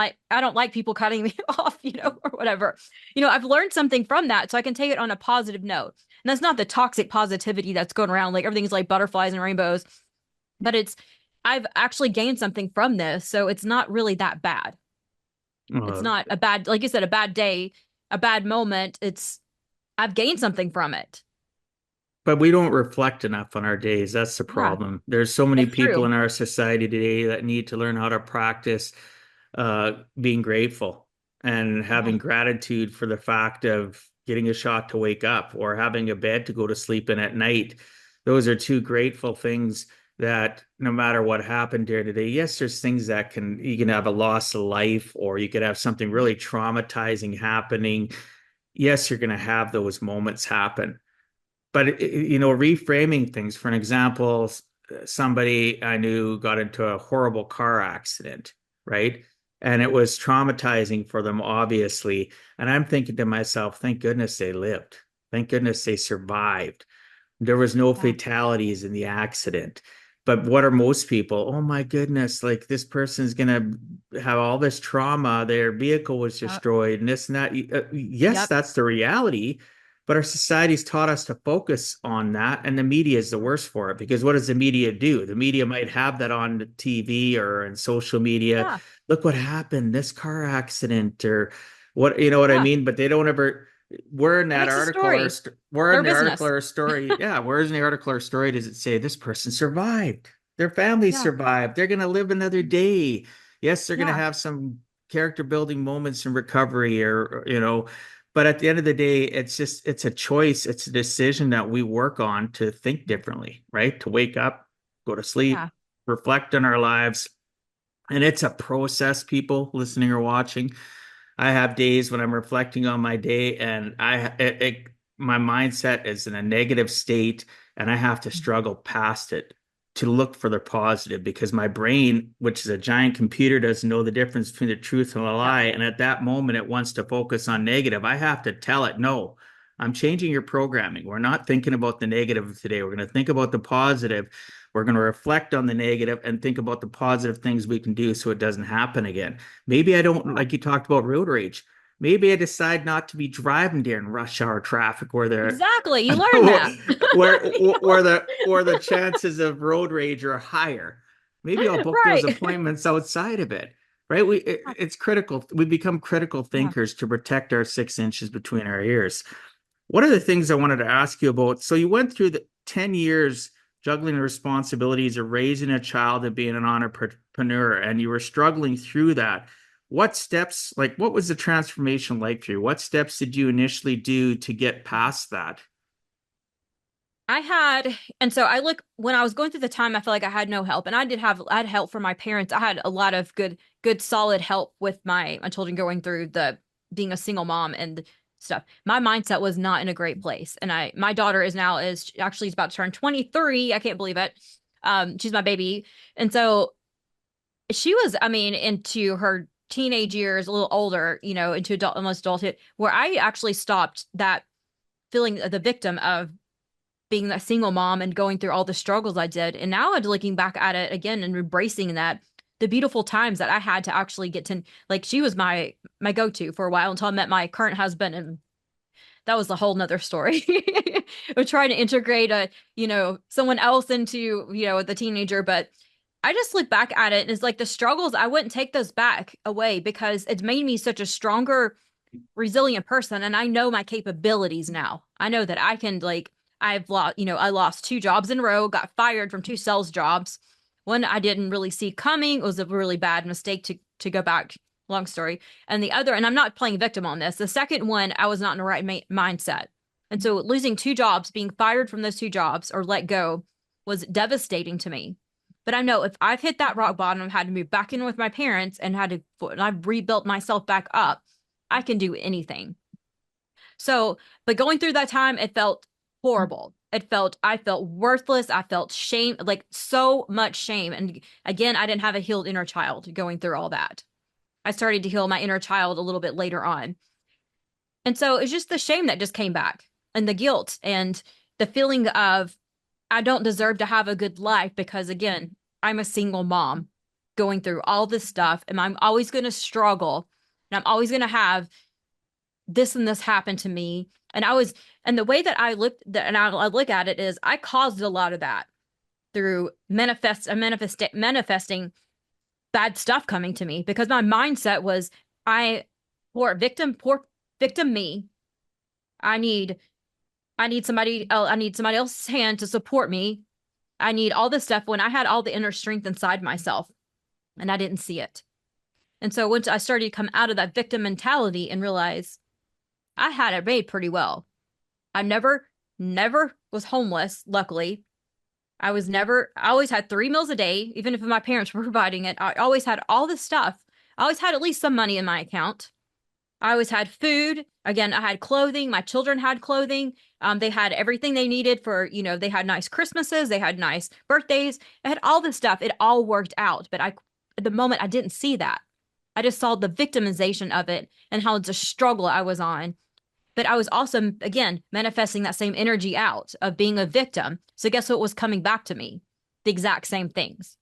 [SPEAKER 1] like people cutting me off, or whatever. I've learned something from that so I can take it on a positive note. And that's not the toxic positivity that's going around like everything's like butterflies and rainbows, but I've actually gained something from this, so it's not really that bad. It's
[SPEAKER 3] Uh,
[SPEAKER 1] not a bad, like you said, a bad day, a bad moment. I've gained something from it.
[SPEAKER 3] but we don't reflect enough on our days. That's the
[SPEAKER 1] Yeah,
[SPEAKER 3] problem. There's so many
[SPEAKER 1] it's
[SPEAKER 3] people
[SPEAKER 1] true.
[SPEAKER 3] in our society today that need to learn how to practice being grateful and
[SPEAKER 1] Yeah.
[SPEAKER 3] having gratitude for the fact of getting a shot to wake up or having a bed to go to sleep in at night. Those are two grateful things that no matter what happened during the day, yes, there's things that you can have a loss of life or you could have something really traumatizing happening. Yes, you're going to have those moments happen. But reframing things. For an example, somebody I knew got into a horrible car accident, right? And it was traumatizing for them, obviously. And I'm thinking to myself, thank goodness they lived. Thank goodness they survived. There was no
[SPEAKER 1] Yeah.
[SPEAKER 3] fatalities in the accident. But what are most people? Oh my goodness, like this person's gonna have all this trauma. Their vehicle was
[SPEAKER 1] Yep.
[SPEAKER 3] destroyed, and this and that. Yes,
[SPEAKER 1] Yep.
[SPEAKER 3] that's the reality. But our society's taught us to focus on that, and the media is the worst for it because what does the media do? The media might have that on TV or in social media.
[SPEAKER 1] Yeah.
[SPEAKER 3] Look what happened, this car accident, or what, you know what I
[SPEAKER 1] Yeah.
[SPEAKER 3] mean? But they don't ever where in
[SPEAKER 1] It
[SPEAKER 3] that
[SPEAKER 1] makes a
[SPEAKER 3] article or
[SPEAKER 1] story.
[SPEAKER 3] where in
[SPEAKER 1] Their
[SPEAKER 3] the article
[SPEAKER 1] business.
[SPEAKER 3] or story, yeah, where's in the article or story does it say this person survived? Their family
[SPEAKER 1] Yeah.
[SPEAKER 3] survived. They're going to live another day. Yes, they're going to
[SPEAKER 1] Yeah.
[SPEAKER 3] have some character building moments in recovery but at the end of the day, it's a choice, it's a decision that we work on to think differently, right? To wake up, go to
[SPEAKER 1] Yeah.
[SPEAKER 3] sleep, reflect on our lives. And it's a process, people listening or watching. I have days when I'm reflecting on my day and my mindset is in a negative state and I have to struggle past it to look for the positive because my brain, which is a giant computer, doesn't know the difference between the truth and a
[SPEAKER 1] Yep.
[SPEAKER 3] lie. And at that moment, it wants to focus on negative. I have to tell it, no, I'm changing your programming. We're not thinking about the negative today. We're going to think about the positive. We're going to reflect on the negative and think about the positive things we can do so it doesn't happen again. Maybe I don't,
[SPEAKER 1] Yeah.
[SPEAKER 3] like you talked about road rage. Maybe I decide not to be driving during rush hour traffic where there
[SPEAKER 1] Exactly. You learn that.
[SPEAKER 3] where the chances of road rage are higher. Maybe I'll book those
[SPEAKER 1] Right.
[SPEAKER 3] appointments outside of it. Right? It's critical. We become critical
[SPEAKER 1] Yeah.
[SPEAKER 3] thinkers to protect our 6 inches between our ears. One of the things I wanted to ask you about, so you went through the 10 years juggling the responsibilities of raising a child and being an entrepreneur, and you were struggling through that. What steps, like what was the transformation like for you? What steps did you initially do to get past that?
[SPEAKER 1] I had, and so I look when I was going through the time, I felt like I had no help, and I had help from my parents. I had a lot of good, solid help with my children going through the being a single mom and stuff. My mindset was not in a great place, and my daughter is actually is about to turn 23. I can't believe it. She's my baby, and so she was, I mean, into her teenage years, a little older, into almost adulthood, where I actually stopped that feeling the victim of being a single mom and going through all the struggles I did. And now I'm looking back at it again and embracing that the beautiful times that I had to actually get to, like, she was my go-to for a while until I met my current husband, and that was a whole nother story. Of trying to integrate someone else into, the teenager. But I just look back at it and it's like the struggles, I wouldn't take those back away because it's made me such a stronger, resilient person. And I know my capabilities now. I know that I can, like, I lost 2 jobs in a row, got fired from 2 sales jobs. One I didn't really see coming. It was a really bad mistake to go back. Long story. And the other, and I'm not playing victim on this. The second one, I was not in the right mindset. And so losing 2 jobs, being fired from those 2 jobs or let go was devastating to me. But I know if I've hit that rock bottom, I've had to move back in with my parents and I've rebuilt myself back up, I can do anything. So, but going through that time, it felt horrible. I felt worthless. I felt shame, like so much shame. And again, I didn't have a healed inner child going through all that. I started to heal my inner child a little bit later on. And so it's just the shame that just came back and the guilt and the feeling of I don't deserve to have a good life because, again, I'm a single mom going through all this stuff and I'm always going to struggle and I'm always going to have this and this happen to me. And the way that I look at it is I caused a lot of that through manifesting bad stuff coming to me because my mindset was I poor victim me. I need I need somebody else's hand to support me. I need all this stuff when I had all the inner strength inside myself and I didn't see it. And so once I started to come out of that victim mentality and realize I had it made pretty well. I never was homeless, luckily. I always had 3 meals a day, even if my parents were providing it. I always had all this stuff. I always had at least some money in my account. I always had food. Again, I had clothing. My children had clothing. They had everything they needed they had nice Christmases. They had nice birthdays. I had all this stuff. It all worked out. But at the moment, I didn't see that. I just saw the victimization of it and how it's a struggle I was on. But I was also, again, manifesting that same energy out of being a victim. So guess what was coming back to me? The exact same things.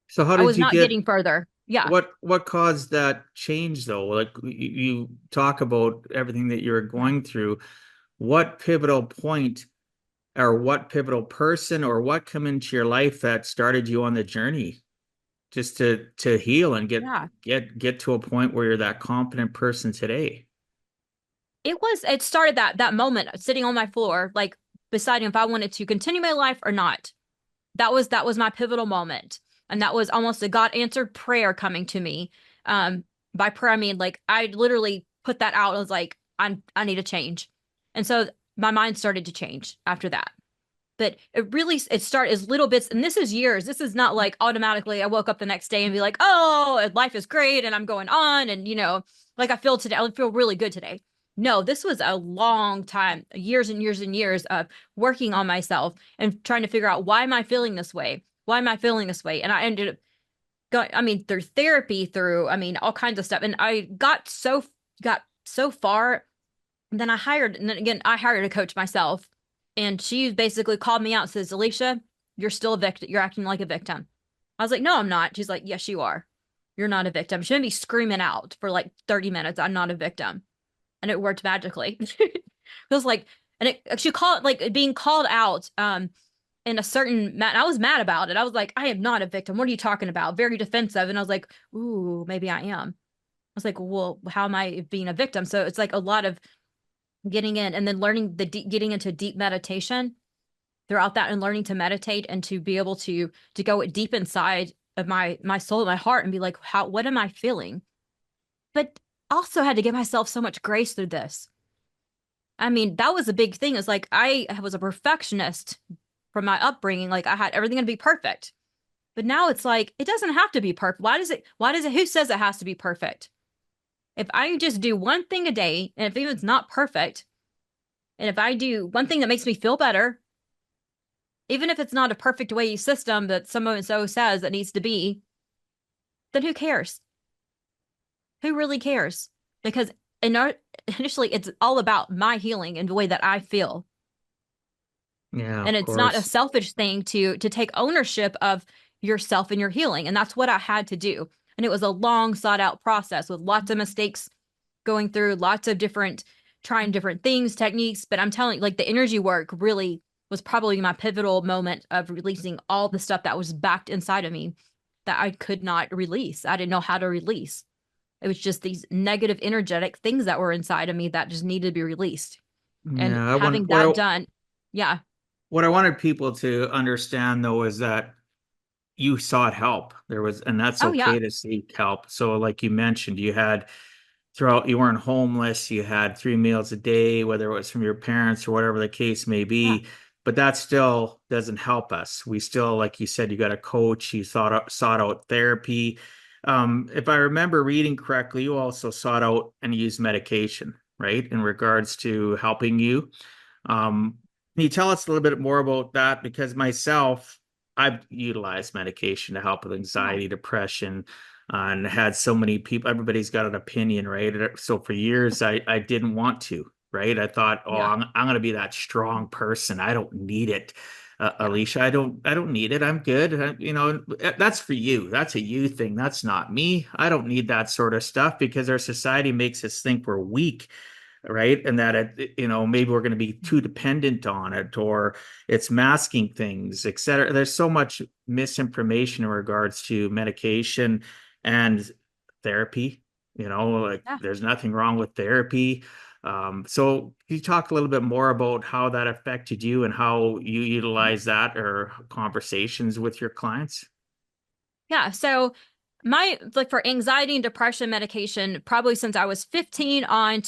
[SPEAKER 3] So how
[SPEAKER 1] I
[SPEAKER 3] did
[SPEAKER 1] was
[SPEAKER 3] you
[SPEAKER 1] not
[SPEAKER 3] get
[SPEAKER 1] getting further. Yeah.
[SPEAKER 3] what caused that change though? Like you talk about everything that you're
[SPEAKER 1] Yeah.
[SPEAKER 3] going through. What pivotal point or what pivotal person or what come into your life that started you on the journey just to heal and
[SPEAKER 1] Yeah.
[SPEAKER 3] get to a point where you're that confident person today?
[SPEAKER 1] It started that moment sitting on my floor, like deciding if I wanted to continue my life or not. That was my pivotal moment. And that was almost a God answered prayer coming to me. By prayer I mean like I literally put that out. I was like, I need a change. And so my mind started to change after that. But it started as little bits, and this is years. This is not like automatically I woke up the next day and be like, oh, life is great and I'm going on and like I feel today. I feel really good today. No, this was a long time, years and years and years of working on myself and trying to figure out why am I feeling this way? Why am I feeling this way? And I ended up through therapy, through all kinds of stuff. And I got so far. And then I hired a coach myself. And she basically called me out and says, Alicia, you're still a victim. You're acting like a victim. I was like, no, I'm not. She's like, yes, you are. You're not a victim. She made me screaming out for like 30 minutes. I'm not a victim. And it worked magically. It was like, and she called like being called out in a certain I was mad about it. I was like, I am not a victim. What are you talking about? Very defensive. And I was like, ooh, maybe I am. I was like, well, how am I being a victim? So it's like a lot of getting in and then learning getting into deep meditation throughout that and learning to meditate and to be able to go deep inside of my soul, my heart and be like, what am I feeling? But also had to give myself so much grace through this. That was a big thing. Is like I was a perfectionist from my upbringing. Like I had everything to be perfect. But now it's like it doesn't have to be perfect. Why does it who says it has to be perfect? If I just do one thing a day, and if even it's not perfect, and if I do one thing that makes me feel better, even if it's not a perfect way system that someone so says it needs to be, then who cares? Who really cares? Because initially, it's all about my healing and the way that I feel.
[SPEAKER 3] Yeah,
[SPEAKER 1] And
[SPEAKER 3] of
[SPEAKER 1] it's not a
[SPEAKER 3] course.
[SPEAKER 1] selfish thing to take ownership of yourself and your healing. And that's what I had to do. And it was a long sought out process with lots of mistakes going through, lots of trying different things, techniques. But I'm telling you, like the energy work really was probably my pivotal moment of releasing all the stuff that was backed inside of me that I could not release. I didn't know how to release. It was just these negative energetic things that were inside of me that just needed to be released. And
[SPEAKER 3] Yeah, I want
[SPEAKER 1] having that done, yeah.
[SPEAKER 3] what I wanted people to understand though is that you sought help. And that's
[SPEAKER 1] Oh,
[SPEAKER 3] okay
[SPEAKER 1] yeah.
[SPEAKER 3] to seek help. So, like you mentioned, you weren't homeless, you had 3 meals a day, whether it was from your parents or whatever the case may
[SPEAKER 1] Yeah.
[SPEAKER 3] be. But that still doesn't help us. We still, like you said, you got a coach, sought out therapy. If I remember reading correctly, you also sought out and used medication, right, in regards to helping you. Can you tell us a little bit more about that? Because myself, I've utilized medication to help with
[SPEAKER 1] Yeah.
[SPEAKER 3] anxiety, depression, and had so many people, everybody's got an opinion, right? So for years, I didn't want to, right? I thought, oh,
[SPEAKER 1] Yeah.
[SPEAKER 3] I'm going to be that strong person. I don't need it.
[SPEAKER 1] Yeah.
[SPEAKER 3] Alicia, I don't need it. I'm good. That's for you. That's a you thing. That's not me. I don't need that sort of stuff because our society makes us think we're weak, right? And that maybe we're going to be too dependent on it, or it's masking things, et cetera. There's so much misinformation in regards to medication and therapy. Like
[SPEAKER 1] Yeah.
[SPEAKER 3] there's nothing wrong with therapy. So can you talk a little bit more about how that affected you and how you utilize that or conversations with your clients?
[SPEAKER 1] Yeah. So my like for anxiety and depression medication, probably since I was 15 on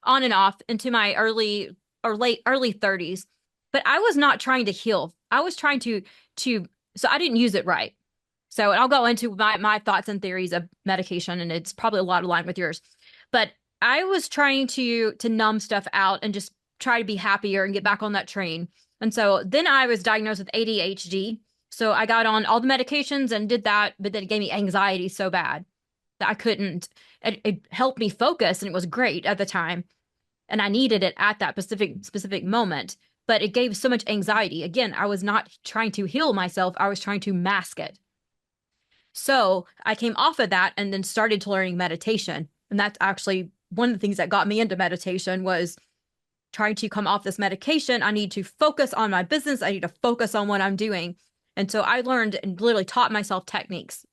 [SPEAKER 1] and off into my early 30s. But I was not trying to heal. I was trying to so I didn't use it right. So I'll go into my thoughts and theories of medication, and it's probably a lot aligned with yours. But I was trying to numb stuff out and just try to be happier and get back on that train. And so then I was diagnosed with ADHD. So I got on all the medications and did that, but then it gave me anxiety so bad that I couldn't. It helped me focus, and it was great at the time, and I needed it at that specific moment. But it gave so much anxiety. Again, I was not trying to heal myself. I was trying to mask it. So I came off of that and then started to learning meditation. And that's actually one of the things that got me into meditation was trying to come off this medication. I need to focus on my business. I need to focus on what I'm doing. And so I learned and literally taught myself techniques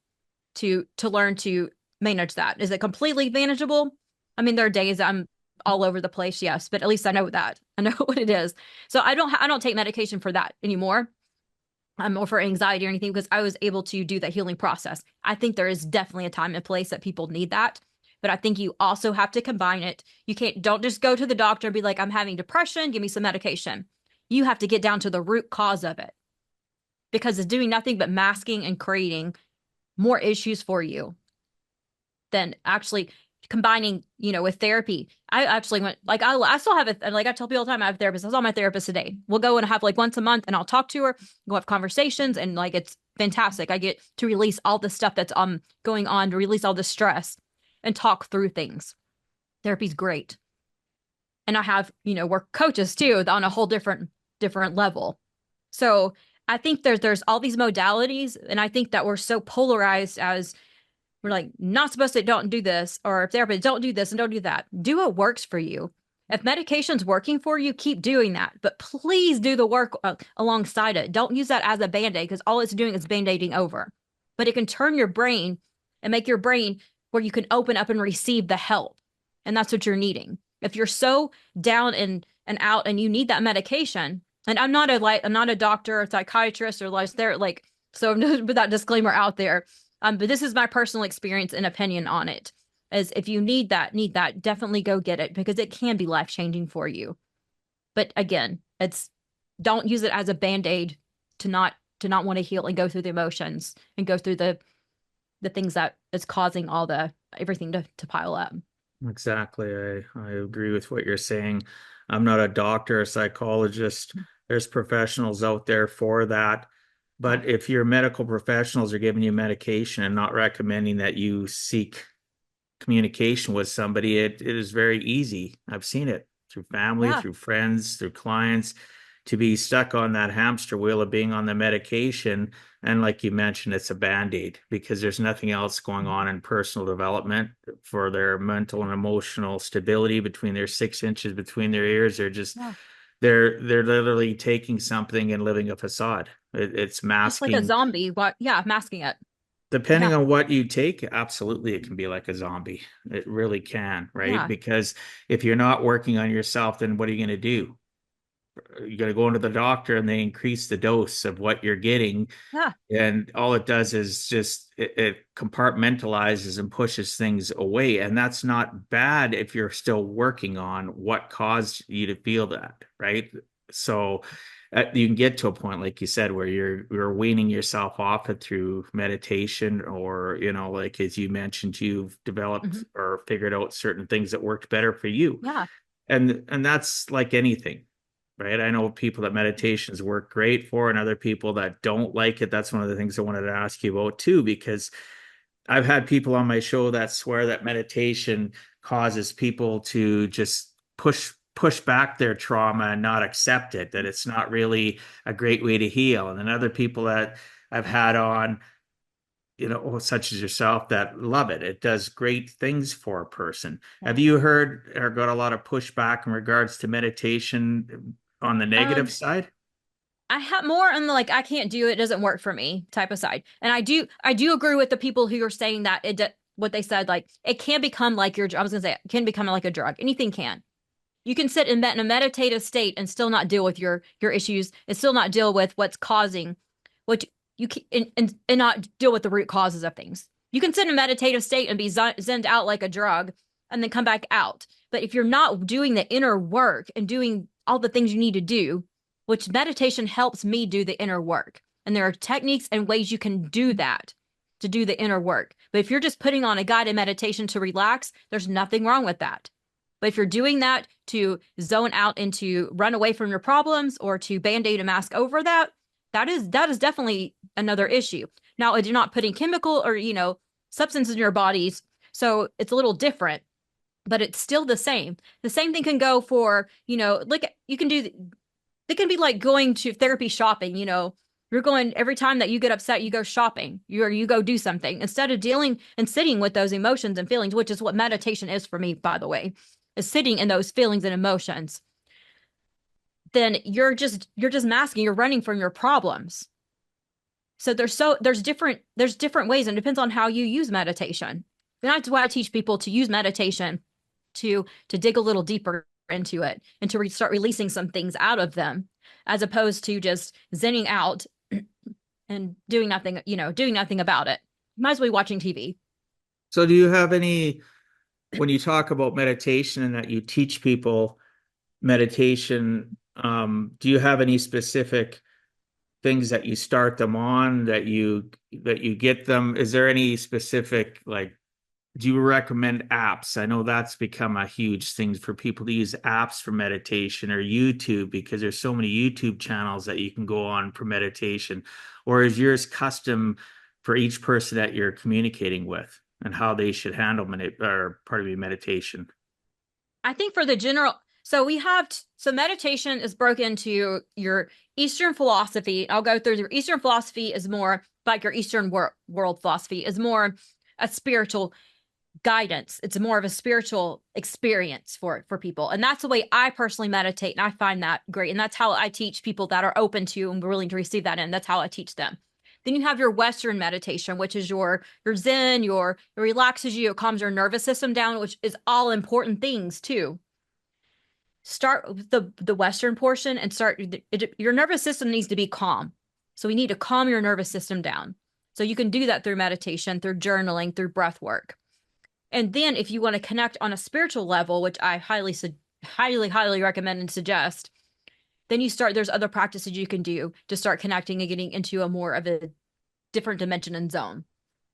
[SPEAKER 1] to learn to manage that. Is it completely manageable? I mean, there are days I'm all over the place, yes, but at least I know that. I know what it is. So I don't take medication for that anymore. Or for anxiety or anything, because I was able to do that healing process. I think there is definitely a time and place that people need that. But I think you also have to combine it. Don't just go to the doctor and be like, I'm having depression, give me some medication. You have to get down to the root cause of it, because it's doing nothing but masking and creating more issues for you than actually combining, with therapy. I actually went, like, I still have it. Like I tell people all the time, I have a therapist. I saw my therapist today. We'll go and have like once a month and I'll talk to her, go have conversations. And like, it's fantastic. I get to release all the stuff that's going on, to release all the stress and talk through things. Therapy's great. And I have, work coaches too on a whole different level. So I think there's all these modalities. And I think that we're so polarized as we're like, not supposed to, don't do this, or therapy, don't do this and don't do that. Do what works for you. If medication's working for you, keep doing that. But please do the work alongside it. Don't use that as a Band-Aid, because all it's doing is Band-Aiding over. But it can turn your brain and make your brain where you can open up and receive the help. And that's what you're needing. If you're so down and out and you need that medication, and I'm not a doctor or psychiatrist or so with that disclaimer out there. But this is my personal experience and opinion on it. As if you need that, definitely go get it, because it can be life-changing for you. But again, don't use it as a Band-Aid to not want to heal and go through the emotions and go through the things that is causing everything to pile up.
[SPEAKER 3] Exactly. I agree with what you're saying. I'm not a doctor or psychologist. There's professionals out there for that. But if your medical professionals are giving you medication and not recommending that you seek communication with somebody, it is very easy. I've seen it through family, through friends, through clients, to be stuck on that hamster wheel of being on the medication. And like you mentioned, it's a Band-Aid, because there's nothing else going on in personal development for their mental and emotional stability between their 6 inches between their ears. They're literally taking something and living a facade. It's masking.
[SPEAKER 1] Just like a zombie. Masking it.
[SPEAKER 3] Depending on what you take, absolutely, it can be like a zombie. It really can, right?
[SPEAKER 1] Yeah.
[SPEAKER 3] Because if you're not working on yourself, then what are you going to do? You're going to go into the doctor and they increase the dose of what you're getting.
[SPEAKER 1] Yeah.
[SPEAKER 3] And all it does is just it compartmentalizes and pushes things away. And that's not bad if you're still working on what caused you to feel that, right? So you can get to a point, like you said, where you're weaning yourself off it through meditation, or, like, as you mentioned, you've developed or figured out certain things that worked better for you.
[SPEAKER 1] Yeah.
[SPEAKER 3] And that's like anything. Right. I know people that meditations work great for, and other people that don't like it. That's one of the things I wanted to ask you about too, because I've had people on my show that swear that meditation causes people to just push back their trauma and not accept it, that it's not really a great way to heal. And then other people that I've had on, such as yourself, that love it. It does great things for a person. Have you heard or got a lot of pushback in regards to meditation on the negative side?
[SPEAKER 1] I have more on the I can't do it, it doesn't work for me type of side. And I do agree with the people who are saying that what they said, it can become like I was gonna say, it can become like a drug. Anything can. You can sit in a meditative state and still not deal with your issues, and still not deal with what's causing what you can, and not deal with the root causes of things. You can sit in a meditative state and be zenned out like a drug and then come back out. But if you're not doing the inner work and doing all the things you need to do, which meditation helps me do the inner work. And there are techniques and ways you can do that to do the inner work. But if you're just putting on a guided meditation to relax, there's nothing wrong with that. But if you're doing that to zone out and to run away from your problems or to Band-Aid and mask over that, That is definitely another issue. Now, you're not putting chemical or, substance in your bodies, so it's a little different, but it's still the same. The same thing can go for, like you can do, it can be like going to therapy shopping, you're going every time that you get upset, you go shopping, you go do something instead of dealing and sitting with those emotions and feelings, which is what meditation is for me, by the way, is sitting in those feelings and emotions. Then you're just masking, you're running from your problems. So there's different ways, and it depends on how you use meditation. And that's why I teach people to use meditation to dig a little deeper into it and to start releasing some things out of them, as opposed to just zenning out and doing nothing about it. Might as well be watching TV.
[SPEAKER 3] So do you have any, when you talk about meditation and that you teach people meditation, do you have any specific things that you start them on, that you get them? Is there any specific, like, do you recommend apps? I know that's become a huge thing for people to use apps for meditation, or YouTube, because there's so many YouTube channels that you can go on for meditation. Or is yours custom for each person that you're communicating with and how they should handle meditation?
[SPEAKER 1] I think for the general, so meditation is broken into your Eastern philosophy. I'll go through. Your Eastern philosophy is more like your Eastern world philosophy is more a spiritual guidance. It's more of a spiritual experience for people. And that's the way I personally meditate. And I find that great. And that's how I teach people that are open to and willing to receive that. And that's how I teach them. Then you have your Western meditation, which is your Zen, it relaxes you, it calms your nervous system down, which is all important things too. Start with the Western portion and your nervous system needs to be calm. So we need to calm your nervous system down. So you can do that through meditation, through journaling, through breath work. And then if you want to connect on a spiritual level, which I highly, highly recommend and suggest, then there's other practices you can do to start connecting and getting into a more of a different dimension and zone.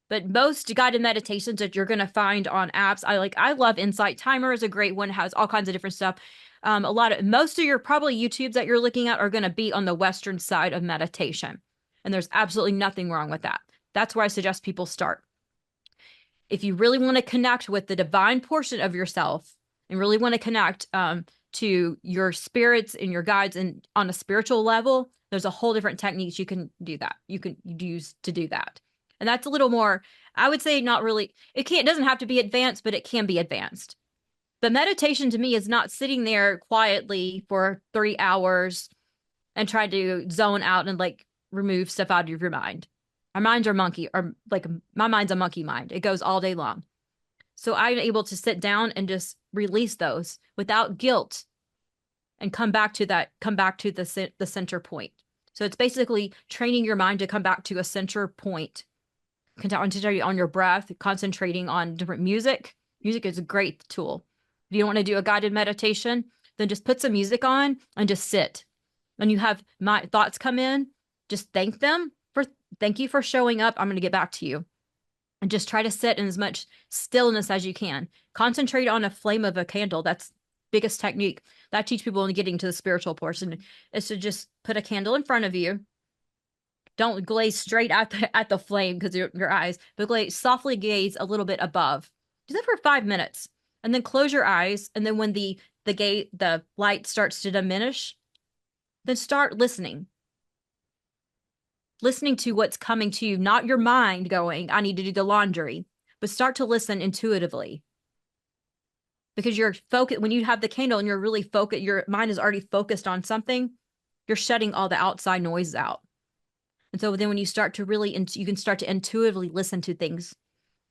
[SPEAKER 1] But most guided meditations that you're going to find on apps, I love Insight Timer is a great one, has all kinds of different stuff. Most of your probably YouTubes that you're looking at are going to be on the Western side of meditation. And there's absolutely nothing wrong with that. That's where I suggest people start. If you really want to connect with the divine portion of yourself and really want to connect to your spirits and your guides and on a spiritual level, there's a whole different techniques you can use to do that. And that's a little more, I would say, not really, it doesn't have to be advanced, but it can be advanced. But meditation to me is not sitting there quietly for 3 hours and trying to zone out and like remove stuff out of your mind. Our minds are my mind's a monkey mind. It goes all day long. So I'm able to sit down and just release those without guilt and come back to the center point. So it's basically training your mind to come back to a center point, concentrating on your breath, concentrating on different music. Music is a great tool. If you don't want to do a guided meditation, then just put some music on and just sit. When you have my thoughts come in, just thank you for showing up. I'm going to get back to you. And just try to sit in as much stillness as you can. Concentrate on a flame of a candle. That's biggest technique that I teach people in getting to the spiritual portion, is to just put a candle in front of you. Don't glaze straight at the flame because your eyes, but softly gaze a little bit above. Do that for 5 minutes, and then close your eyes. And then when the light starts to diminish, then start listening to what's coming to you, not your mind going, I need to do the laundry, but start to listen intuitively. Because you're focused, when you have the candle and you're really focused, your mind is already focused on something, you're shutting all the outside noises out. And so then when you start to you can start to intuitively listen to things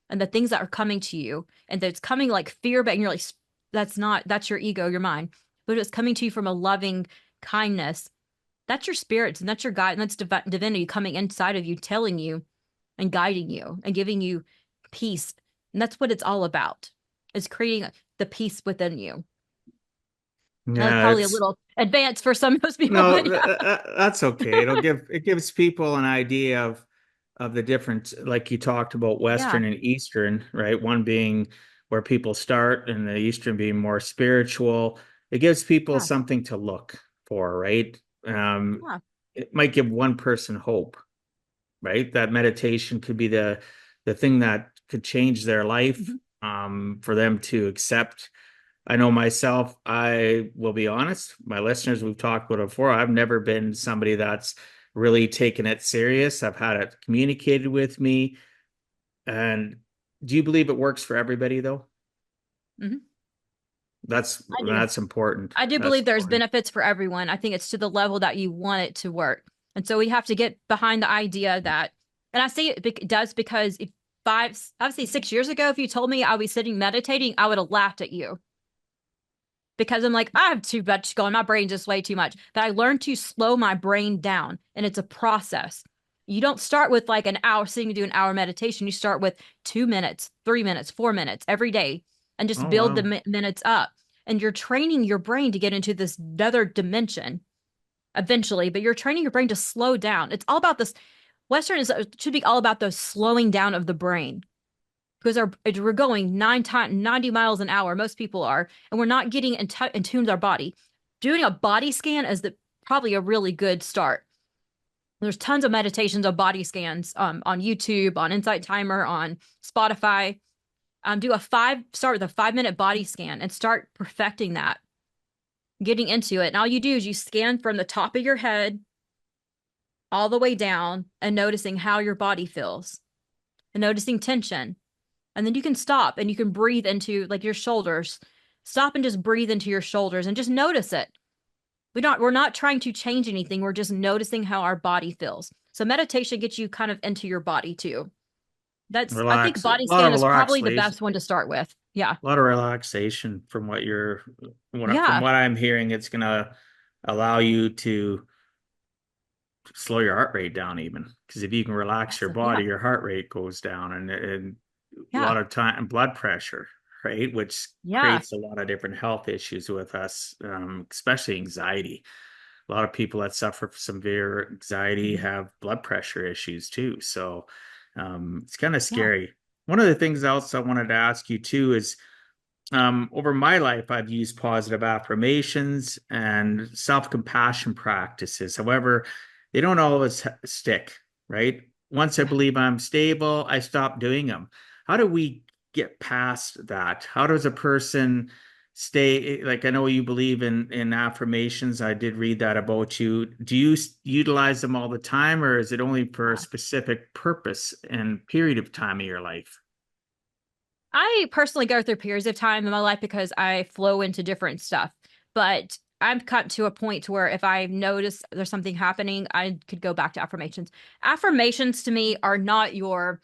[SPEAKER 1] and the things that are coming to you, and it's coming like fear, but you're like, that's your ego, your mind. But it's coming to you from a loving kindness. That's your spirits, and that's your guide, and that's divinity coming inside of you, telling you and guiding you and giving you peace. And that's what it's all about, is creating the peace within you. That's
[SPEAKER 3] Yeah,
[SPEAKER 1] probably a little advanced for most people.
[SPEAKER 3] no,
[SPEAKER 1] But yeah.
[SPEAKER 3] that's okay. It gives people an idea of the difference, like you talked about
[SPEAKER 1] Yeah.
[SPEAKER 3] Western and Eastern, right? One being where people start, and the Eastern being more spiritual. It gives people
[SPEAKER 1] Yeah.
[SPEAKER 3] something to look for, right?
[SPEAKER 1] Yeah.
[SPEAKER 3] it might give one person hope, right? That meditation could be the thing that could change their life,
[SPEAKER 1] Mhm.
[SPEAKER 3] for them to accept. I know myself, I will be honest, my listeners, we've talked about it before. I've never been somebody that's really taken it serious. I've had it communicated with me. And do you believe it works for everybody though?
[SPEAKER 1] Mhm.
[SPEAKER 3] That's
[SPEAKER 1] I do.
[SPEAKER 3] that's important.
[SPEAKER 1] I do
[SPEAKER 3] That's
[SPEAKER 1] believe there's
[SPEAKER 3] important.
[SPEAKER 1] benefits for everyone. I think it's to the level that you want it to work. And so we have to get behind the idea that, and I say it does because if I would say 6 years ago, if you told me I was sitting meditating, I would have laughed at you because I'm like, I have too much going. My brain just way too much. But I learned to slow my brain down, and it's a process. You don't start with like an hour sitting to do an hour meditation. You start with 2 minutes, 3 minutes, 4 minutes every day, and just
[SPEAKER 3] Oh
[SPEAKER 1] build the
[SPEAKER 3] wow.
[SPEAKER 1] minutes up. And you're training your brain to get into this other dimension eventually, but you're training your brain to slow down. It's all about this. Western is should be all about the slowing down of the brain because we're going 90 miles an hour. Most people are, and we're not getting in tune with our body. Doing a body scan is probably a really good start. There's tons of meditations of body scans on YouTube, on Insight Timer, on Spotify. Start with a 5 minute body scan and start perfecting that, getting into it. And all you do is you scan from the top of your head all the way down and noticing how your body feels and noticing tension. And then you can stop and you can breathe into like your shoulders. Stop and just breathe into your shoulders and just notice it. We're not trying to change anything. We're just noticing how our body feels. So meditation gets you kind of into your body too. I think
[SPEAKER 3] A
[SPEAKER 1] body
[SPEAKER 3] lot
[SPEAKER 1] scan
[SPEAKER 3] of
[SPEAKER 1] is probably the
[SPEAKER 3] relaxation,
[SPEAKER 1] best one to start with. Yeah.
[SPEAKER 3] a lot of relaxation from from
[SPEAKER 1] Yeah.
[SPEAKER 3] what I'm hearing. It's gonna allow you to slow your heart rate down even, because if you can relax your body,
[SPEAKER 1] Yeah.
[SPEAKER 3] your heart rate goes down, and a
[SPEAKER 1] Yeah.
[SPEAKER 3] lot of time blood pressure, right, which
[SPEAKER 1] Yeah.
[SPEAKER 3] creates a lot of different health issues with us, especially anxiety. A lot of people that suffer from severe anxiety
[SPEAKER 1] Mhm.
[SPEAKER 3] have blood pressure issues too, so it's kind of
[SPEAKER 1] Yeah.
[SPEAKER 3] scary. One of the things else I wanted to ask you too is, over my life, I've used positive affirmations and self compassion practices. However, they don't always stick, right? Once I
[SPEAKER 1] Yeah.
[SPEAKER 3] believe I'm stable, I stop doing them. How do we get past that? How does a person stay? Like, I know you believe in affirmations. I did read that about you. Do you utilize them all the time, or is it only for a
[SPEAKER 1] Yeah.
[SPEAKER 3] specific purpose and period of time of your life?
[SPEAKER 1] I personally go through periods of time in my life because I flow into different stuff. But I'm cut to a point to where if I notice there's something happening, I could go back to affirmations. Affirmations to me are not your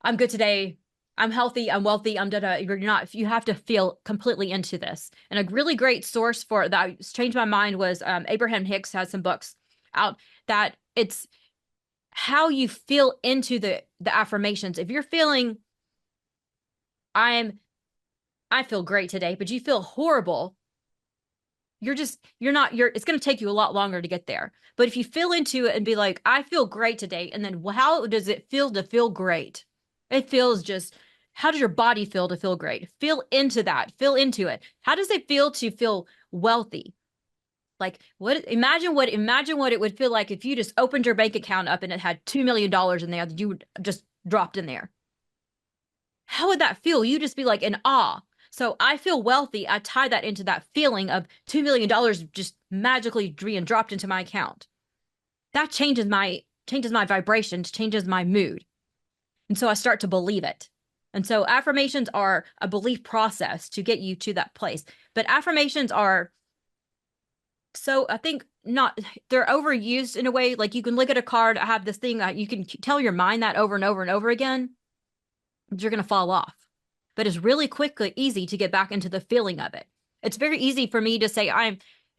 [SPEAKER 1] I'm good today, I'm healthy, I'm wealthy, I'm da da. You're not, you have to feel completely into this. And a really great source for that changed my mind was Abraham Hicks has some books out that it's how you feel into the affirmations. If you're feeling I'm I feel great today, but you feel horrible, it's going to take you a lot longer to get there. But if you feel into it and be like, I feel great today, and then how does it feel to feel great? It feels just, how does your body feel to feel great? Feel into that, feel into it. How does it feel to feel wealthy? Like imagine what it would feel like if you just opened your bank account up and it had $2 million in there that you just dropped in there. How would that feel? You just be like in awe. So I feel wealthy. I tie that into that feeling of $2 million just magically being dropped into my account. That changes my vibrations, changes my mood. And so I start to believe it. And so affirmations are a belief process to get you to that place. But affirmations are so I think not they're overused in a way. Like you can look at a card, I have this thing that you can tell your mind that over and over and over again, you're going to fall off. But it's really quickly easy to get back into the feeling of it. It's very easy for me to say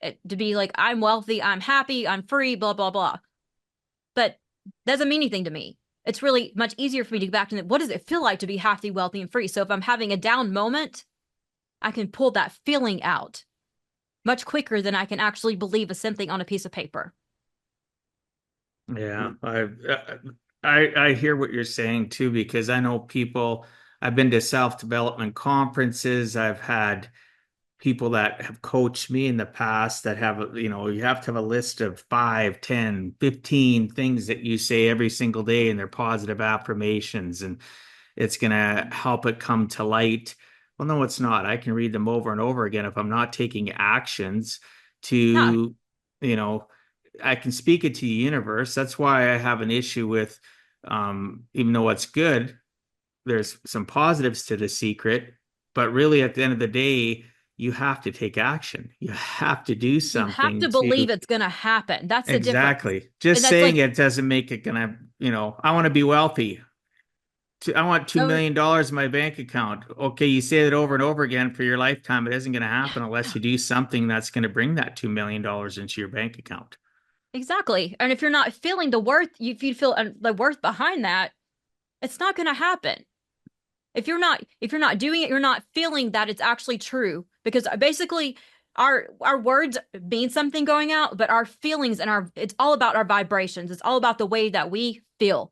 [SPEAKER 1] to be like, I'm wealthy, I'm happy, I'm free, blah, blah, blah. But doesn't mean anything to me. It's really much easier for me to get back to what does it feel like to be happy, wealthy, and free? So if I'm having a down moment, I can pull that feeling out much quicker than I can actually believe a something on a piece of paper.
[SPEAKER 3] Yeah, I hear what you're saying too, because I know people. I've been to self-development conferences. I've had people that have coached me in the past that have, you have to have a list of 5, 10, 15 things that you say every single day, and they're positive affirmations, and it's going to help it come to light. Well, no, it's not. I can read them over and over again. If I'm not taking actions
[SPEAKER 1] Yeah,
[SPEAKER 3] to, you know, I can speak it to the universe. That's why I have an issue with, even though it's good, there's some positives to the secret, but really at the end of the day, you have to take action. You have to do
[SPEAKER 1] you have
[SPEAKER 3] something
[SPEAKER 1] to
[SPEAKER 3] to
[SPEAKER 1] believe it's going to happen. That's the difference.
[SPEAKER 3] exactly.
[SPEAKER 1] And
[SPEAKER 3] Just
[SPEAKER 1] that's
[SPEAKER 3] saying
[SPEAKER 1] like,
[SPEAKER 3] it doesn't make it gonna, I want to be wealthy. I want $2
[SPEAKER 1] no,
[SPEAKER 3] million in my bank account. Okay, you say it over and over again for your lifetime. It isn't going to happen unless you do something that's going to bring that $2 million into your bank account.
[SPEAKER 1] exactly. And if you're not feeling the worth, if you feel the worth behind that, it's not going to happen. If you're not doing it, you're not feeling that it's actually true, because basically our words mean something going out, but our feelings and it's all about our vibrations. It's all about the way that we feel.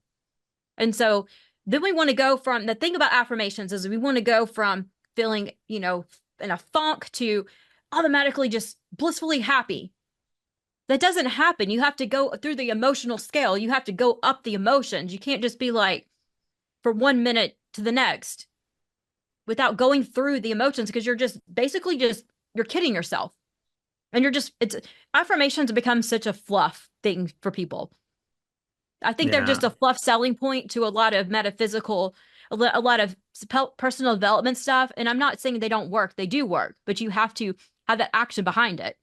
[SPEAKER 1] And so then we want to go from, the thing about affirmations is we want to go from feeling, in a funk to automatically just blissfully happy. That doesn't happen. You have to go through the emotional scale. You have to go up the emotions. You can't just be like from 1 minute to the next without going through the emotions, because you're just basically just you're kidding yourself. And it's affirmations become such a fluff thing for people. I think they're just
[SPEAKER 3] Yeah.
[SPEAKER 1] a fluff selling point to a lot of metaphysical, a lot of personal development stuff. And I'm not saying they don't work, they do work, but you have to have that action behind it.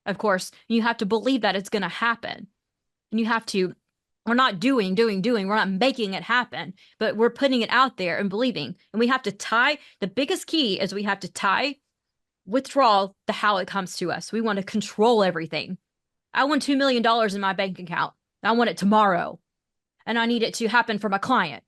[SPEAKER 1] Of course, you have to believe that it's going to happen. And you have to, we're not doing, we're not making it happen, but we're putting it out there and believing. And we have to the biggest key is we have to withdraw the how it comes to us. We want to control everything. I want $2 million in my bank account. I want it tomorrow. And I need it to happen for my client.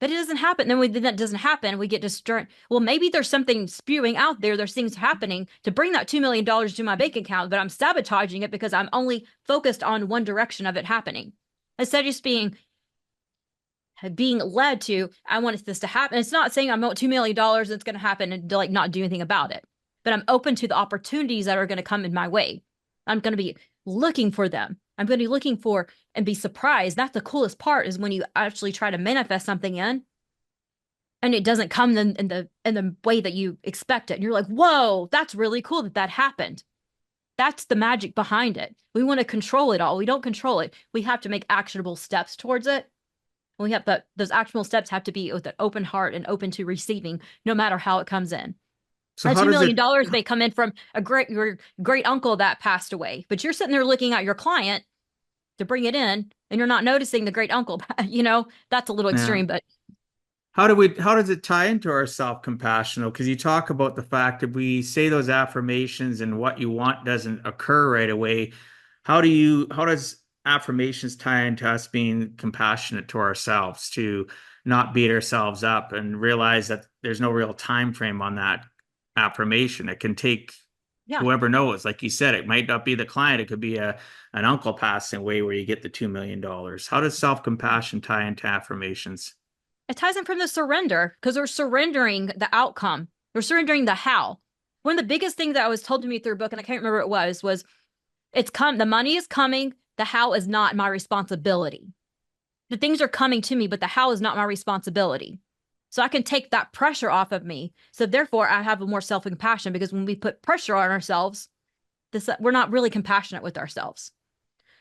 [SPEAKER 1] But it doesn't happen. Then that doesn't happen. We get distracted. Well, maybe there's something spewing out there. There's things happening to bring that $2 million to my bank account, but I'm sabotaging it because I'm only focused on one direction of it happening. Instead of just being led to, I want this to happen. It's not saying I want $2 million and it's going to happen and like not do anything about it. But I'm open to the opportunities that are going to come in my way. I'm going to be looking for them. I'm going to be looking for and be surprised. That's the coolest part, is when you actually try to manifest something in and it doesn't come in the way that you expect it. And you're like, whoa, that's really cool that happened. That's the magic behind it. We want to control it all. We don't control it. We have to make actionable steps towards it. Those actionable steps have to be with an open heart and open to receiving, no matter how it comes in.
[SPEAKER 3] So
[SPEAKER 1] That
[SPEAKER 3] how
[SPEAKER 1] $2
[SPEAKER 3] does
[SPEAKER 1] million
[SPEAKER 3] it,
[SPEAKER 1] dollars may come in from your great uncle that passed away, but you're sitting there looking at your client to bring it in, and you're not noticing the great uncle. That's a little
[SPEAKER 3] yeah.
[SPEAKER 1] extreme, but
[SPEAKER 3] How does it tie into our self-compassion? Because you talk about the fact that we say those affirmations and what you want doesn't occur right away. How does affirmations tie into us being compassionate to ourselves, to not beat ourselves up and realize that there's no real time frame on that affirmation? It can take
[SPEAKER 1] yeah,
[SPEAKER 3] whoever knows. Like you said, it might not be the client. It could be an uncle passing away where you get the $2 million. How does self-compassion tie into affirmations?
[SPEAKER 1] it ties in from the surrender, because we're surrendering the outcome. We're surrendering the how. One of the biggest things that was told to me through a book, and I can't remember what it was the money is coming. The how is not my responsibility. The things are coming to me, but the how is not my responsibility. So I can take that pressure off of me. So therefore, I have a more self-compassion, because when we put pressure on ourselves, we're not really compassionate with ourselves.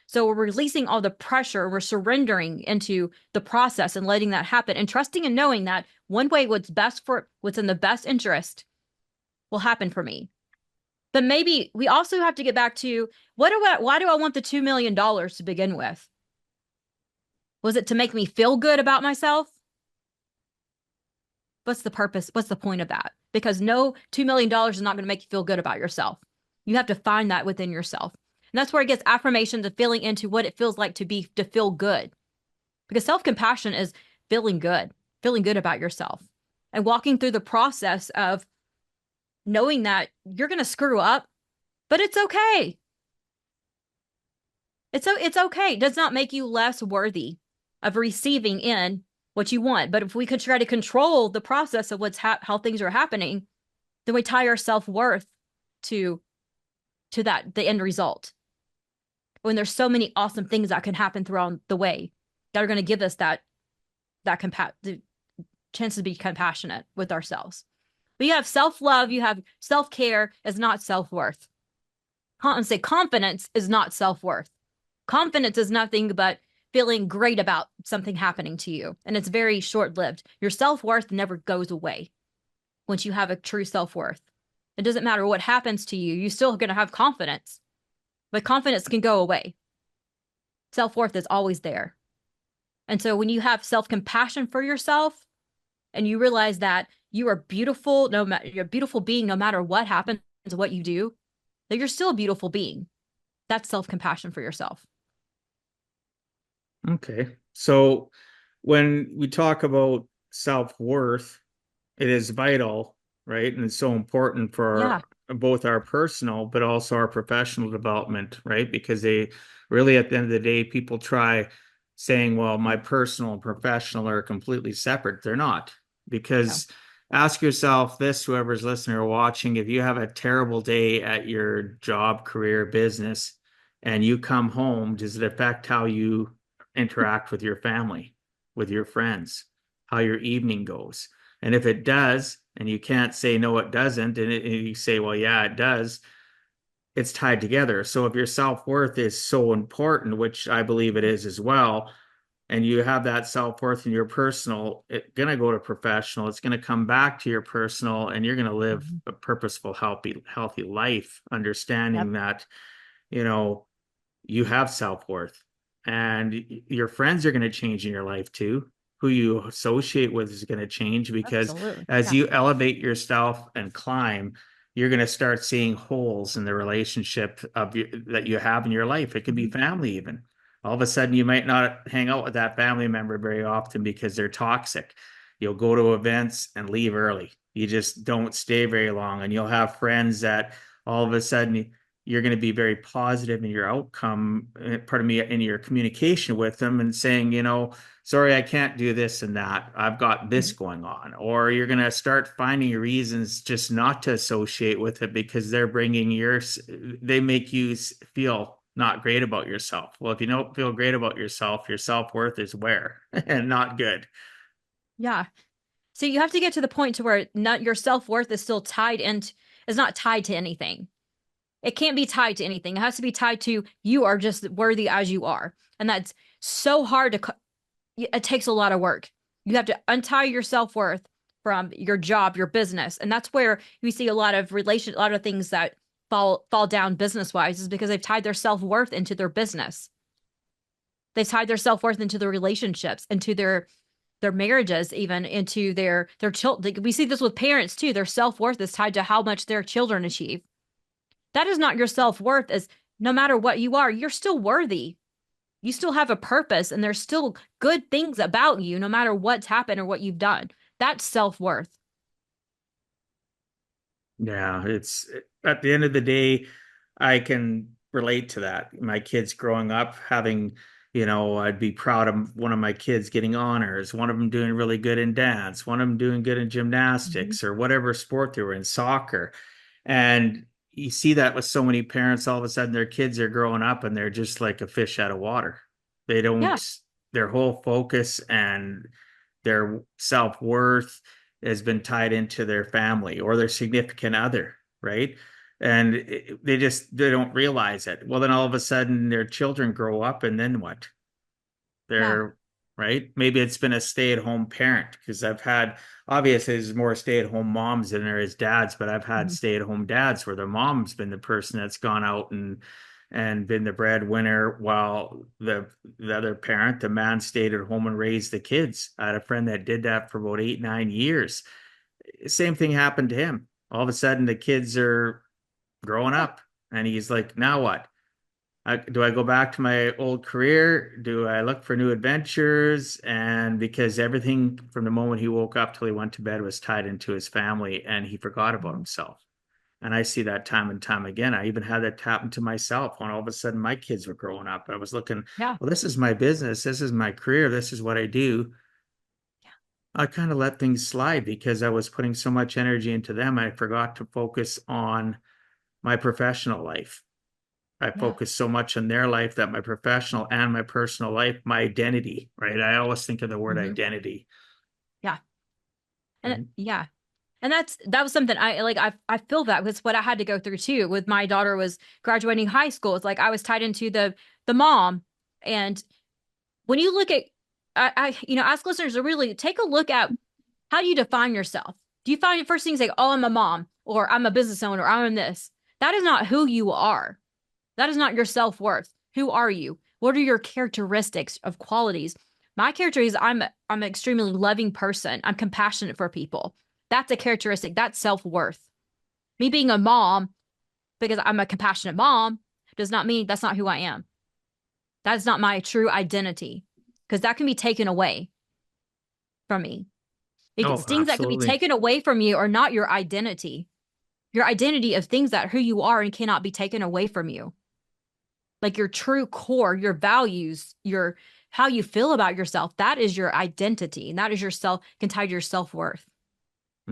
[SPEAKER 1] So we're releasing all the pressure. We're surrendering into the process and letting that happen, and trusting and knowing that one way what's in the best interest will happen for me. But maybe we also have to get back to why do I want the $2 million to begin with? Was it to make me feel good about myself? What's the purpose? What's the point of that? Because no $2 million is not going to make you feel good about yourself. You have to find that within yourself. And that's where it gets affirmations of feeling into what it feels like to feel good. Because self-compassion is feeling good about yourself, and walking through the process of knowing that you're going to screw up, but it's okay. It's okay. It does not make you less worthy of receiving in what you want. But if we could try to control the process of how things are happening, then we tie our self-worth to the end result. When there's so many awesome things that can happen throughout the way that are going to give us the chance to be compassionate with ourselves. But you have self-love, you have self-care is not self-worth. I say confidence is not self-worth. Confidence is nothing but feeling great about something happening to you. And it's very short-lived. Your self-worth never goes away once you have a true self-worth. It doesn't matter what happens to you, you're still going to have confidence. But confidence can go away. Self-worth is always there. And so when you have self-compassion for yourself and you realize that you are beautiful, you're a beautiful being no matter what happens, what you do, that you're still a beautiful being. That's self-compassion for yourself.
[SPEAKER 3] Okay. So when we talk about self-worth, it is vital, right? And it's so important for both our personal, but also our professional development, right? Because they really, at the end of the day, people try saying, well, my personal and professional are completely separate. They're not. Because ask yourself this, whoever's listening or watching, if you have a terrible day at your job, career, business, and you come home, does it affect how you interact with your family, with your friends, how your evening goes? And if it does, and you can't say, no, it doesn't, and you say, well, yeah, it does, it's tied together. So if your self-worth is so important, which I believe it is as well, and you have that self-worth in your personal, it's going to go to professional, it's going to come back to your personal, and you're going to live a purposeful, healthy life, understanding that, you have self-worth, and your friends are going to change in your life too. Who you associate with is going to change, because as you elevate yourself and climb, you're going to start seeing holes in the relationship that you have in your life. It could be family even. All of a sudden, you might not hang out with that family member very often because they're toxic. You'll go to events and leave early. You just don't stay very long. And you'll have friends that all of a sudden you're going to be very positive in your outcome, pardon me, in your communication with them, and saying, sorry, I can't do this and that. I've got this going on. Or you're going to start finding reasons just not to associate with it because they make you feel not great about yourself. Well, if you don't feel great about yourself, your self-worth is where and not good.
[SPEAKER 1] Yeah. So you have to get to the point to where your self-worth is still is not tied to anything. It can't be tied to anything. It has to be tied to you are just worthy as you are. And that's so hard it takes a lot of work. You have to untie your self-worth from your job, your business. And that's where you see a lot of things that fall down business-wise, is because they've tied their self-worth into their business. They've tied their self-worth into their relationships, into their marriages, even into their children. We see this with parents too. Their self-worth is tied to how much their children achieve. That is not your self-worth. As no matter what you are, you're still worthy. You still have a purpose, and there's still good things about you, no matter what's happened or what you've done. That's self-worth.
[SPEAKER 3] Yeah, it's at the end of the day, I can relate to that. My kids growing up having, I'd be proud of one of my kids getting honors, one of them doing really good in dance, one of them doing good in gymnastics or whatever sport they were in, soccer. And you see that with so many parents, all of a sudden their kids are growing up and they're just like a fish out of water. They don't, their whole focus and their self-worth has been tied into their family or their significant other, right? And they don't realize it. Well, then all of a sudden their children grow up, and then what? They're right. Maybe it's been a stay-at-home parent, because obviously there's more stay-at-home moms than there is dads, but I've had stay-at-home dads where the mom's been the person that's gone out and been the breadwinner, while the other parent, the man, stayed at home and raised the kids. I had a friend that did that for about 8-9 years. Same thing happened to him. All of a sudden the kids are growing up, and he's like, now what? Do I go back to my old career? Do I look for new adventures? And because everything from the moment he woke up till he went to bed was tied into his family, and he forgot about himself. And I see that time and time again. I even had that happen to myself when all of a sudden my kids were growing up. I was looking, well, this is my business. This is my career. This is what I do. I kind of let things slide because I was putting so much energy into them. I forgot to focus on my professional life. I
[SPEAKER 1] Yeah.
[SPEAKER 3] focus so much on their life that my professional and my personal life, my identity, right? I always think of the word
[SPEAKER 1] Hmm.
[SPEAKER 3] identity.
[SPEAKER 1] Yeah. And
[SPEAKER 3] Right?
[SPEAKER 1] yeah. And that was something I like. I feel that was what I had to go through too. With my daughter was graduating high school. It's like I was tied into the mom. And when you look at, ask listeners to really take a look at how do you define yourself. Do you find first things like, oh, I'm a mom, or I'm a business owner, or I'm this? That is not who you are. That is not your self-worth. Who are you? What are your characteristics of qualities? My character is I'm an extremely loving person. I'm compassionate for people. That's a characteristic. That's self-worth. Me being a mom, because I'm a compassionate mom, does not mean that's not who I am. That's not my true identity. Because that can be taken away from me.
[SPEAKER 3] Oh,
[SPEAKER 1] Things that can be
[SPEAKER 3] absolutely.
[SPEAKER 1] taken away from you are not your identity. Your identity of things that who you are and cannot be taken away from you. Like your true core, your values, your how you feel about yourself, that is your identity. And that is your self can tie to your self-worth.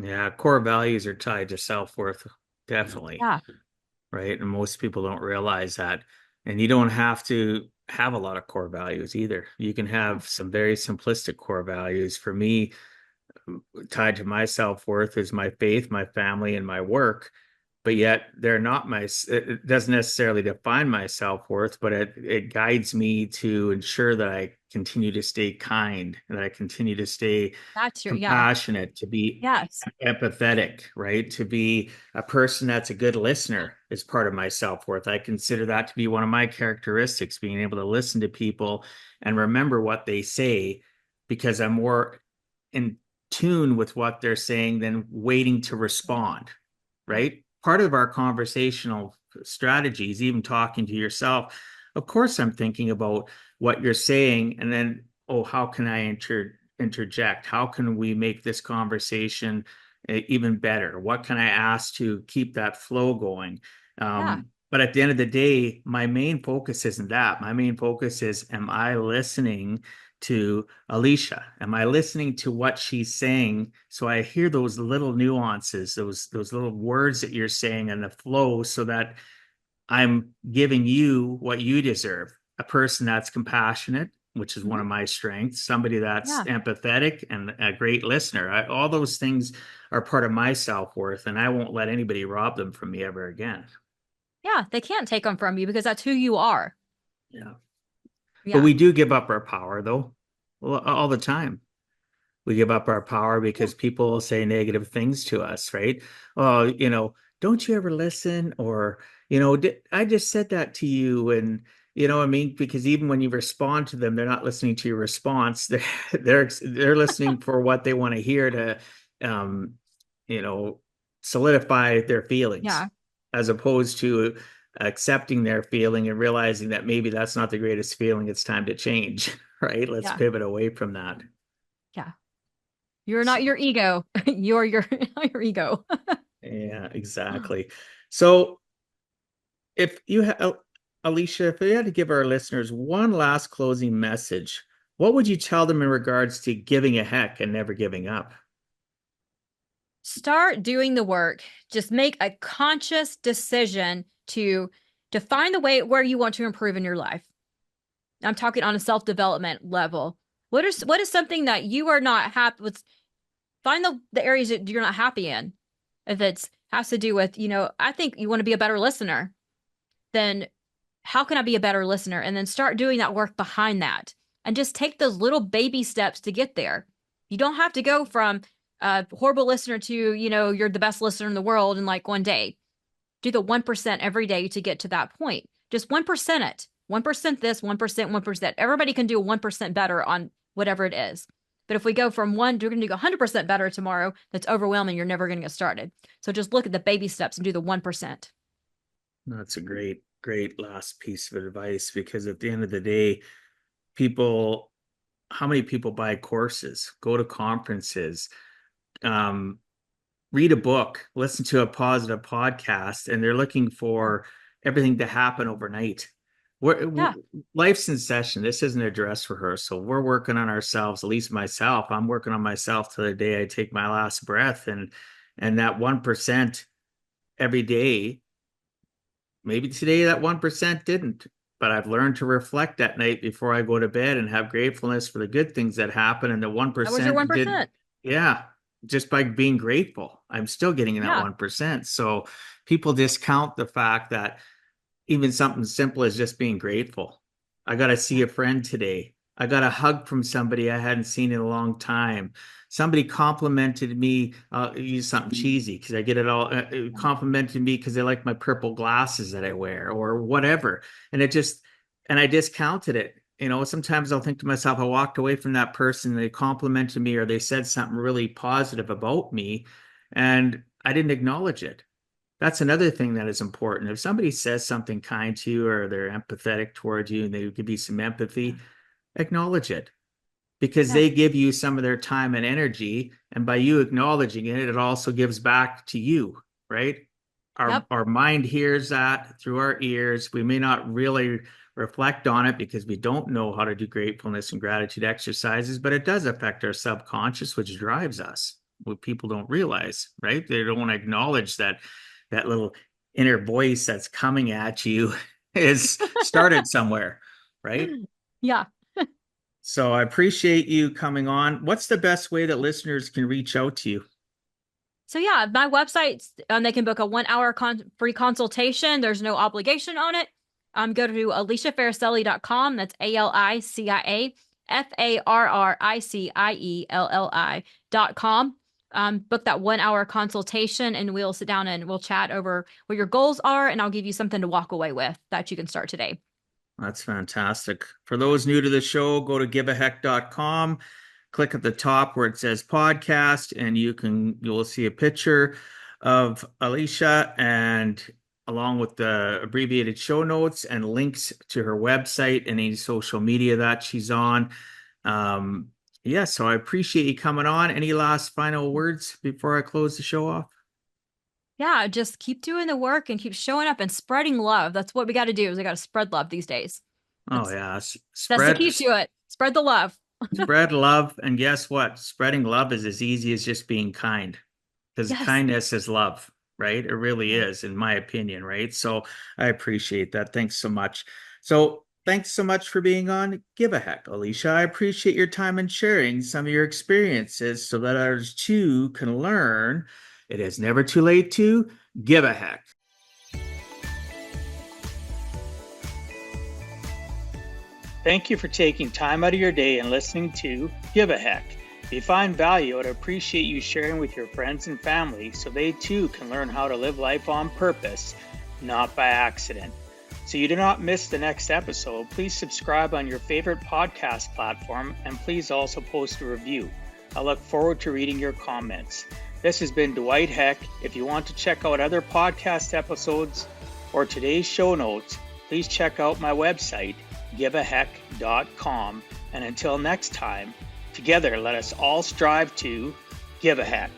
[SPEAKER 3] Yeah, core values are tied to self-worth, definitely,
[SPEAKER 1] Yeah.
[SPEAKER 3] right? And most people don't realize that. And you don't have to have a lot of core values either. You can
[SPEAKER 1] Yeah.
[SPEAKER 3] have some very simplistic core values. For me, tied to my self-worth is my faith, my family, and my work. But yet they're not it doesn't necessarily define my self-worth, but it guides me to ensure that I continue to stay kind, that I continue to stay
[SPEAKER 1] That's your yeah.
[SPEAKER 3] compassionate, to be
[SPEAKER 1] Yes.
[SPEAKER 3] empathetic, right? To be a person that's a good listener is part of my self-worth. I consider that to be one of my characteristics, being able to listen to people and remember what they say, because I'm more in tune with what they're saying than waiting to respond,
[SPEAKER 1] Yeah.
[SPEAKER 3] right? Part of our conversational strategies, even talking to yourself, of course, I'm thinking about what you're saying, and then, oh, how can I interject? How can we make this conversation even better? What can I ask to keep that flow going?
[SPEAKER 1] Yeah.
[SPEAKER 3] But at the end of the day, my main focus isn't that. My main focus is, am I listening to Alicia? Am I listening to what she's saying? So I hear those little nuances, those little words that you're saying and the flow, so that I'm giving you what you deserve. A person that's compassionate, which is one
[SPEAKER 1] Hmm.
[SPEAKER 3] of my strengths, somebody that's
[SPEAKER 1] Yeah.
[SPEAKER 3] empathetic and a great listener. All those things are part of my self-worth, and I won't let anybody rob them from me ever again.
[SPEAKER 1] Yeah. They can't take them from you because that's who you are.
[SPEAKER 3] Yeah. But
[SPEAKER 1] Yeah.
[SPEAKER 3] we do give up our power, though, all the time. We give up our power
[SPEAKER 1] Yeah.
[SPEAKER 3] because people say negative things to us, right? Oh, don't you ever listen? Or, I just said that to you. And, I mean, because even when you respond to them, they're not listening to your response. They're listening for what they want to hear to, um, you know, solidify their feelings,
[SPEAKER 1] Yeah.
[SPEAKER 3] as opposed to accepting their feeling and realizing that maybe that's not the greatest feeling. It's time to change, right? Let's
[SPEAKER 1] Yeah.
[SPEAKER 3] pivot away from that.
[SPEAKER 1] Yeah. You're not your ego. You're your ego.
[SPEAKER 3] Yeah, exactly. So if you have, Alicia, if you had to give our listeners one last closing message, what would you tell them in regards to giving a heck and never giving up?
[SPEAKER 1] Start doing the work. Just make a conscious decision to define the way where you want to improve in your life. I'm talking on a self-development level. What is something that you are not happy with? Find the areas that you're not happy in. If it's has to do with, I think you want to be a better listener, then how can I be a better listener? And then start doing that work behind that. And just take those little baby steps to get there. You don't have to go from a horrible listener to, you're the best listener in the world in like one day. Do the 1% every day to get to that point. Just 1% it. 1% this, 1%, 1%. Everybody can do 1% better on whatever it is. But if we go from one, you're going to do 100% better tomorrow. That's overwhelming. You're never going to get started. So just look at the baby steps and do the 1%.
[SPEAKER 3] That's a great, great last piece of advice, because at the end of the day, people, how many people buy courses, go to conferences, um, read a book, listen to a positive podcast, and they're looking
[SPEAKER 1] Yeah.
[SPEAKER 3] for everything to happen overnight. We're,
[SPEAKER 1] Yeah.
[SPEAKER 3] life's in session. This isn't a dress rehearsal. We're working on ourselves, at least myself. I'm working on myself till the day I take my last breath. And that 1% every day Maybe today that 1% didn't, but I've learned to reflect at night before I go to bed and have gratefulness for the good things that happen. And the
[SPEAKER 1] That was your
[SPEAKER 3] 1% did,
[SPEAKER 1] 1%.
[SPEAKER 3] yeah, just by being grateful, I'm still getting that
[SPEAKER 1] Yeah.
[SPEAKER 3] 1%. So people discount the fact that even something simple as just being grateful. I got to see a friend today. I got a hug from somebody I hadn't seen in a long time. Somebody complimented me. I'll use something cheesy because I get it all. Complimented me because they like my purple glasses that I wear or whatever. And and I discounted it. Sometimes I'll think to myself, I walked away from that person, they complimented me or they said something really positive about me, and I didn't acknowledge it. That's another thing that is important. If somebody says something kind to you or they're empathetic towards you and they give you some empathy, acknowledge it because
[SPEAKER 1] Yeah.
[SPEAKER 3] they give you some of their time and energy. And by you acknowledging it, it also gives back to you, right? Our,
[SPEAKER 1] Yep.
[SPEAKER 3] our mind hears that through our ears. We may not really reflect on it because we don't know how to do gratefulness and gratitude exercises, but it does affect our subconscious, which drives us. What people don't realize, right? They don't want to acknowledge that little inner voice that's coming at you is started somewhere, right?
[SPEAKER 1] Yeah.
[SPEAKER 3] So I appreciate you coming on. What's the best way that listeners can reach out to you?
[SPEAKER 1] So yeah, my website, they can book a 1 hour free consultation. There's no obligation on it. Go to aliciafarricielli.com. That's ALICIAFARRICIELLI.com. Book that 1 hour consultation and we'll sit down and we'll chat over what your goals are. And I'll give you something to walk away with that you can start today.
[SPEAKER 3] That's fantastic. For those new to the show, go to giveaheck.com, click at the top where it says podcast, and you'll see a picture of Alicia and along with the abbreviated show notes and links to her website and any social media that she's on. Yeah, so I appreciate you coming on. Any last final words before I close the show off?
[SPEAKER 1] Yeah, just keep doing the work and keep showing up and spreading love. That's what we got to do is we got to spread love these days.
[SPEAKER 3] Oh
[SPEAKER 1] That's
[SPEAKER 3] yeah,
[SPEAKER 1] that's the
[SPEAKER 3] spread
[SPEAKER 1] key to it. Spread the love.
[SPEAKER 3] spread love, and guess what? Spreading love is as easy as just being kind, because
[SPEAKER 1] Yes.
[SPEAKER 3] kindness is love, right? It really
[SPEAKER 1] Yeah.
[SPEAKER 3] is, in my opinion, right? So I appreciate that. Thanks so much. So thanks so much for being on Give a Heck, Alicia. I appreciate your time and sharing some of your experiences so that others too can learn. It is never too late to give a heck.
[SPEAKER 2] Thank you for taking time out of your day and listening to Give a Heck. If you find value, I'd appreciate you sharing with your friends and family so they too can learn how to live life on purpose, not by accident. So you do not miss the next episode, please subscribe on your favorite podcast platform and please also post a review. I look forward to reading your comments. This has been Dwight Heck. If you want to check out other podcast episodes or today's show notes, please check out my website, giveaheck.com. And until next time, together let us all strive to give a heck.